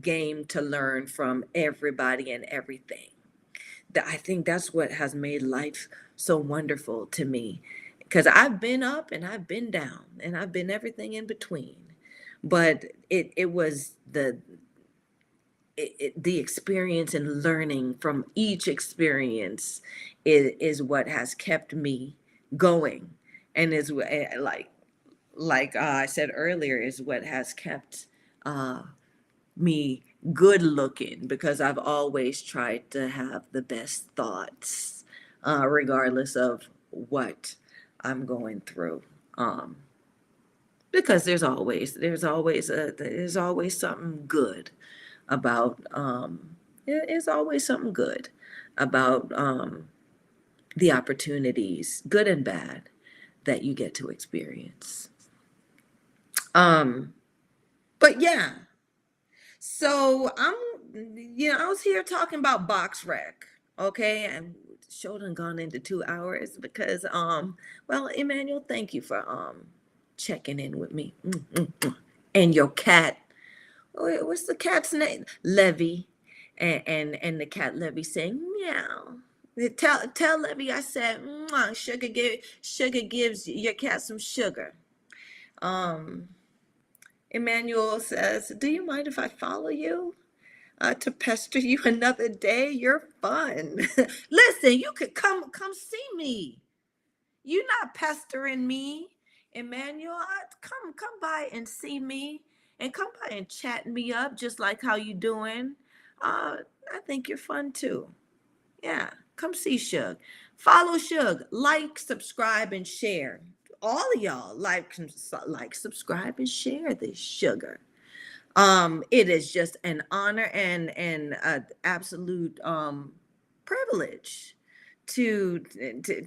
game to learn from everybody and everything. I think that's what has made life so wonderful to me, because I've been up and I've been down and I've been everything in between. But it was the experience and learning from each experience is what has kept me going, and is I said earlier, is what has kept uh, me good looking, because I've always tried to have the best thoughts, regardless of what I'm going through. Because there's always something good about it's always something good about the opportunities, good and bad, that you get to experience. Um, but yeah, so I was here talking about box rec, okay, and show done gone into 2 hours because well, Emmanuel, thank you for checking in with me. And your cat, what's the cat's name? Levy, and the cat Levy saying meow. Tell Levy I said, "Mwah, sugar gives your cat some sugar." Um, Emmanuel says, "Do you mind if I follow you to pester you another day? You're fun." Listen, you could come see me. You're not pestering me, Emmanuel. Come by and see me, and come by and chat me up, just like how you doing. I think you're fun too. Yeah, come see Shug. Follow Shug. Like, subscribe, and share. All of y'all like, subscribe, and share this sugar. It is just an honor and absolute privilege to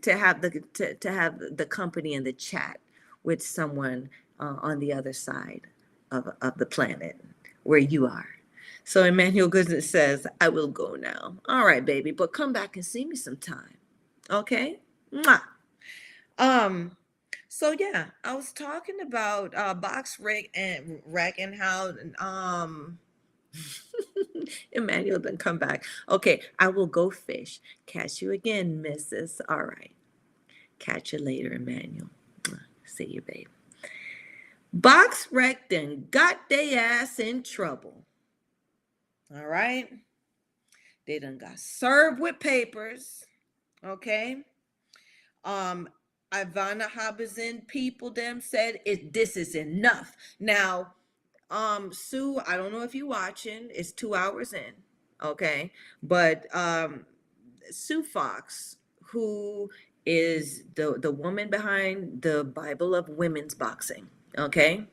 have to have the company and the chat with someone on the other side of the planet where you are. So Emmanuel Goodness says, "I will go now." All right, baby, but come back and see me sometime. Okay? Mwah. Um, so yeah, I was talking about box rec and how Emmanuel didn't come back. Okay, I will go fish. Catch you again, Mrs. All right. Catch you later, Emmanuel. See you, babe. Box rec then got they ass in trouble. All right. They done got served with papers. Okay. Um, Ivana Habazin people them said this is enough. Now, Sue, I don't know if you're watching, it's 2 hours in, okay? But Sue Fox, who is the woman behind the Bible of women's boxing, Okay.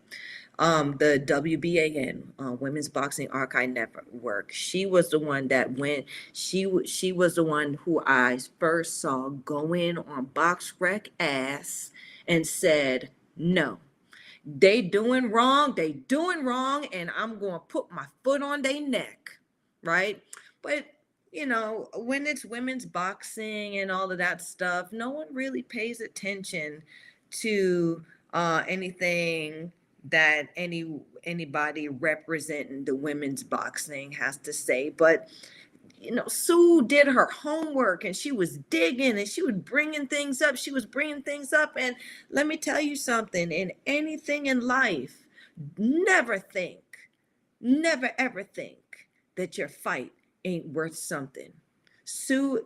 The WBAN, Women's Boxing Archive Network. She was the one that went. She was the one who I first saw go in on Box Rec ass and said, "No, they doing wrong, and I'm going to put my foot on their neck," right? But when it's women's boxing and all of that stuff, no one really pays attention to anything that anybody representing the women's boxing has to say. But Sue did her homework, and she was digging, and she was bringing things up. And let me tell you something, in anything in life, never think, never ever think that your fight ain't worth something. Sue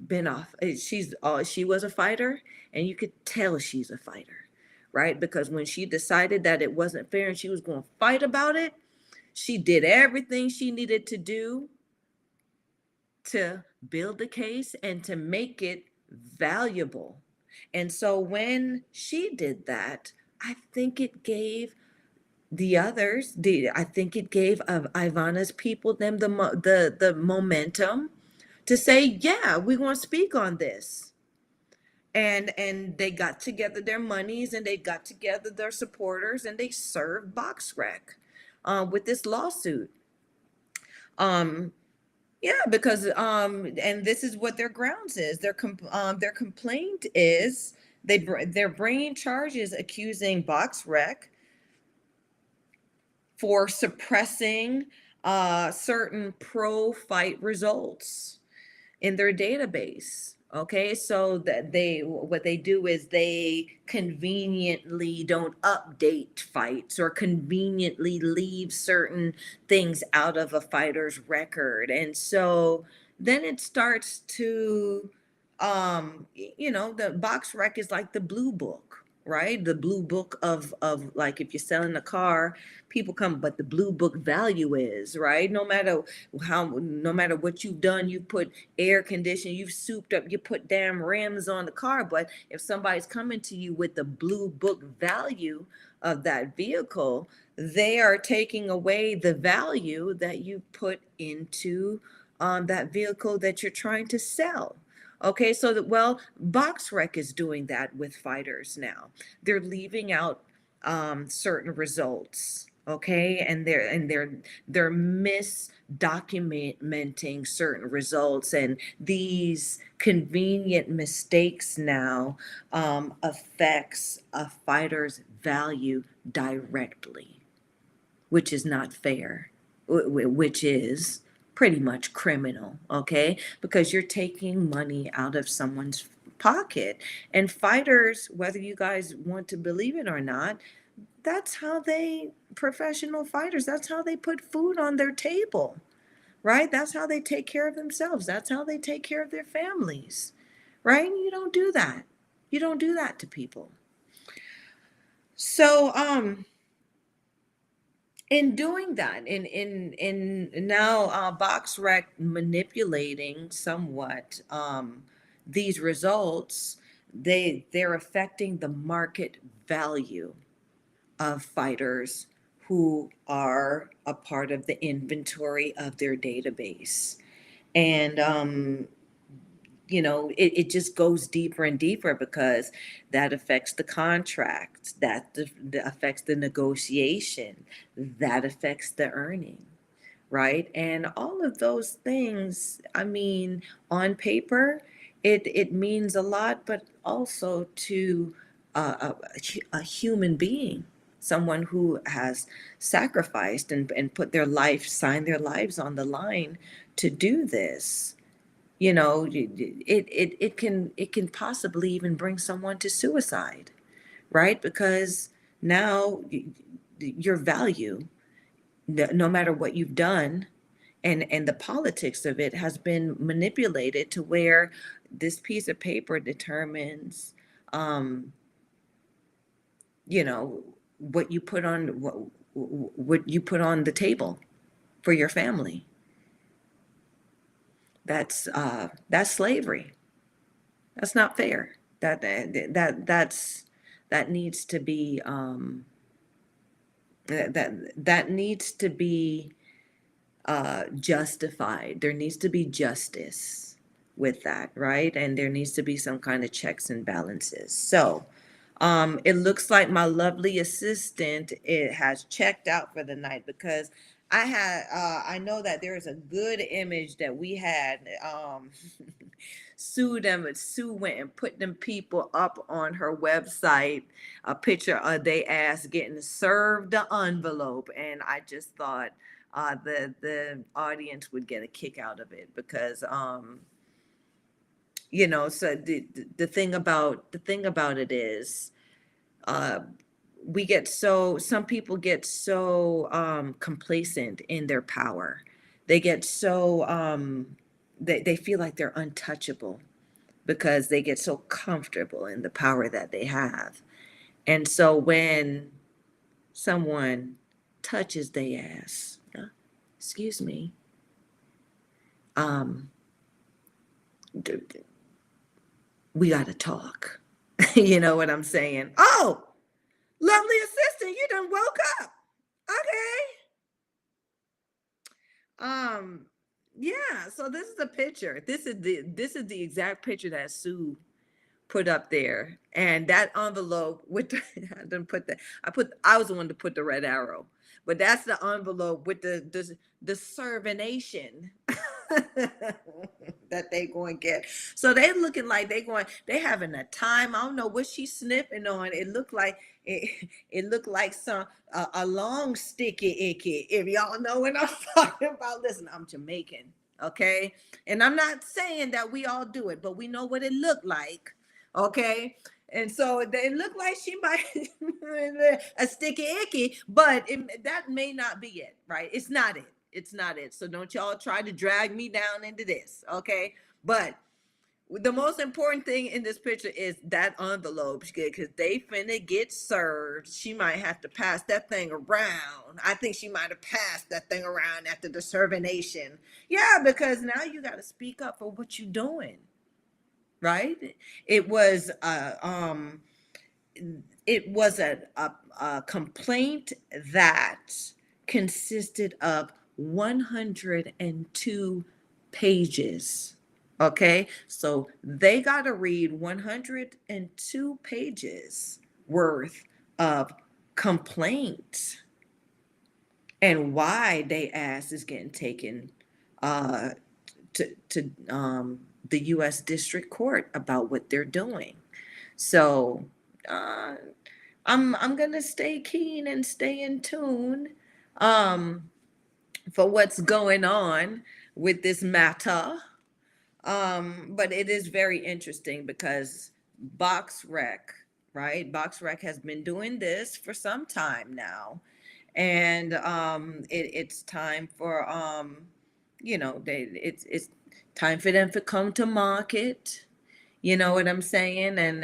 been off. She was a fighter, and you could tell she's a fighter, right? Because when she decided that it wasn't fair and she was going to fight about it, she did everything she needed to do to build the case and to make it valuable. And so when she did that, I think it gave I think it gave Ivana's people the momentum to say, yeah, we want to speak on this. And they got together their monies, and they got together their supporters, and they served BoxRec with this lawsuit. Um, Yeah, because and this is what their grounds is. Their complaint is they're bringing charges accusing BoxRec for suppressing certain pro fight results in their database. Okay, so that they what they do is they conveniently don't update fights, or conveniently leave certain things out of a fighter's record. And so then it starts to the box rec is like the blue book, right? The blue book of like, if you're selling a car, people come, but the blue book value is, right? No matter what you've done, you put air conditioning, you've souped up, you put damn rims on the car. But if somebody's coming to you with the blue book value of that vehicle, they are taking away the value that you put into that vehicle that you're trying to sell. Okay, so BoxRec is doing that with fighters now. They're leaving out certain results. Okay, and they're misdocumenting certain results, and these convenient mistakes now affects a fighter's value directly, which is not fair, which is pretty much criminal, okay? Because you're taking money out of someone's pocket. And fighters, whether you guys want to believe it or not, professional fighters, that's how they put food on their table, right? That's how they take care of themselves. That's how they take care of their families, right? You don't do that. You don't do that to people. So, in doing that, in now BoxRec manipulating somewhat these results, they're affecting the market value of fighters who are a part of the inventory of their database. And it just goes deeper and deeper, because that affects the contract, that affects the negotiation, that affects the earning, right? And all of those things, I mean, on paper, it means a lot, but also to a human being, someone who has sacrificed and put their life, signed their lives on the line to do this. It can possibly even bring someone to suicide, right? Because now your value, no matter what you've done, and the politics of it has been manipulated to where this piece of paper determines um you know what you put on the table for your family. That's slavery. That's not fair. That needs to be That needs to be justified. There needs to be justice with that, right? And there needs to be some kind of checks and balances. So it looks like my lovely assistant it has checked out for the night because I know that there is a good image that we had. Sue went and put them people up on her website, a picture of they ass getting served the envelope, and I just thought the audience would get a kick out of it because so the thing about it is uh we get so some people get so complacent in their power. They get so they feel like they're untouchable because they get so comfortable in the power that they have. And so when someone touches their ass, excuse me, um we got to talk. You know what I'm saying? Oh, lovely assistant, you done woke up. Okay. Yeah, so this is a picture. This is the exact picture that Sue put up there. And that envelope with the, I didn't put that. I was the one to put the red arrow. But that's the envelope with the servination that they going to get. So they looking like they having a time. I don't know what she's sniffing on. It looked like some a long sticky icky. If y'all know what I'm talking about, listen, I'm Jamaican, okay? And I'm not saying that we all do it, but we know what it looked like, okay? And so it looked like she might a sticky icky, but that may not be it, right? It's not it. It's not it. So don't y'all try to drag me down into this, okay? But the most important thing in this picture is that envelope because they finna get served. She might have to pass that thing around. I think she might have passed that thing around after the servination. Yeah, because now you got to speak up for what you're doing, right? It was it was a complaint that consisted of 102 pages. Okay, so they got to read 102 pages worth of complaints and why they ass is getting taken uh, to the U.S. District Court about what they're doing. So uh, I'm gonna stay keen and stay in tune um, for what's going on with this matter. But it is very interesting because Box Rec, right? Box Rec has been doing this for some time now, and it's time for it's time for them to come to market. You know what I'm saying? And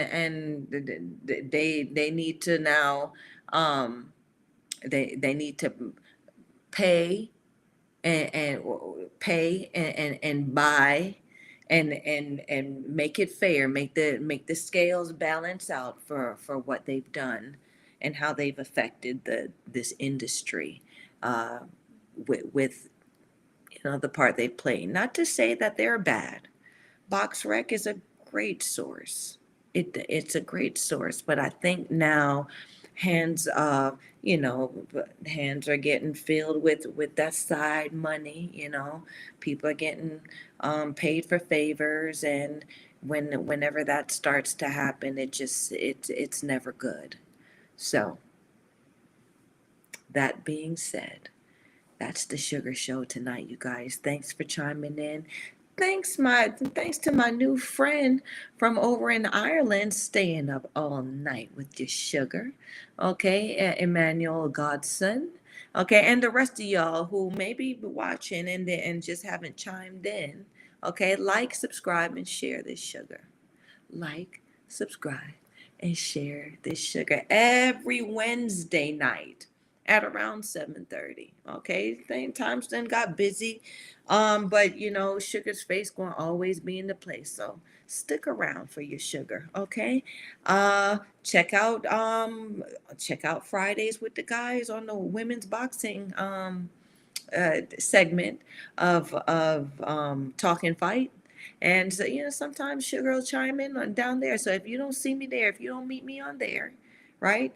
they need to now they need to pay and pay and buy and make it fair, make the scales balance out for what they've done and how they've affected this industry uh, with the part they play. Not to say that they're bad. Box Rec is a great source. It's a great source, but I think now hands hands are getting filled with that side money. People are getting paid for favors, and whenever that starts to happen, it's never good. So that being said, that's the Sugar Show tonight, you guys. Thanks for chiming in. Thanks to my new friend from over in Ireland, staying up all night with your sugar. Okay, Emmanuel Godson. Okay, and the rest of y'all who may be watching and just haven't chimed in. Okay, like, subscribe, and share this sugar. Like, subscribe, and share this sugar every Wednesday night. at around 7:30. Okay, times then got busy, but Sugar's face gonna always be in the place. So stick around for your Sugar. Okay, uh, check out check out Fridays with the guys on the women's boxing segment of Talkin' Fight. And so, sometimes Sugar will chime in on down there. So if you don't see me there, if you don't meet me on there, right?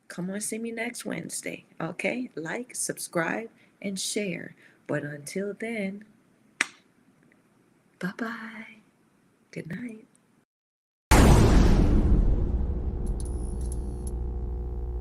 Come on, see me next Wednesday. Okay? Like, subscribe, and share. But until then, bye bye. Good night.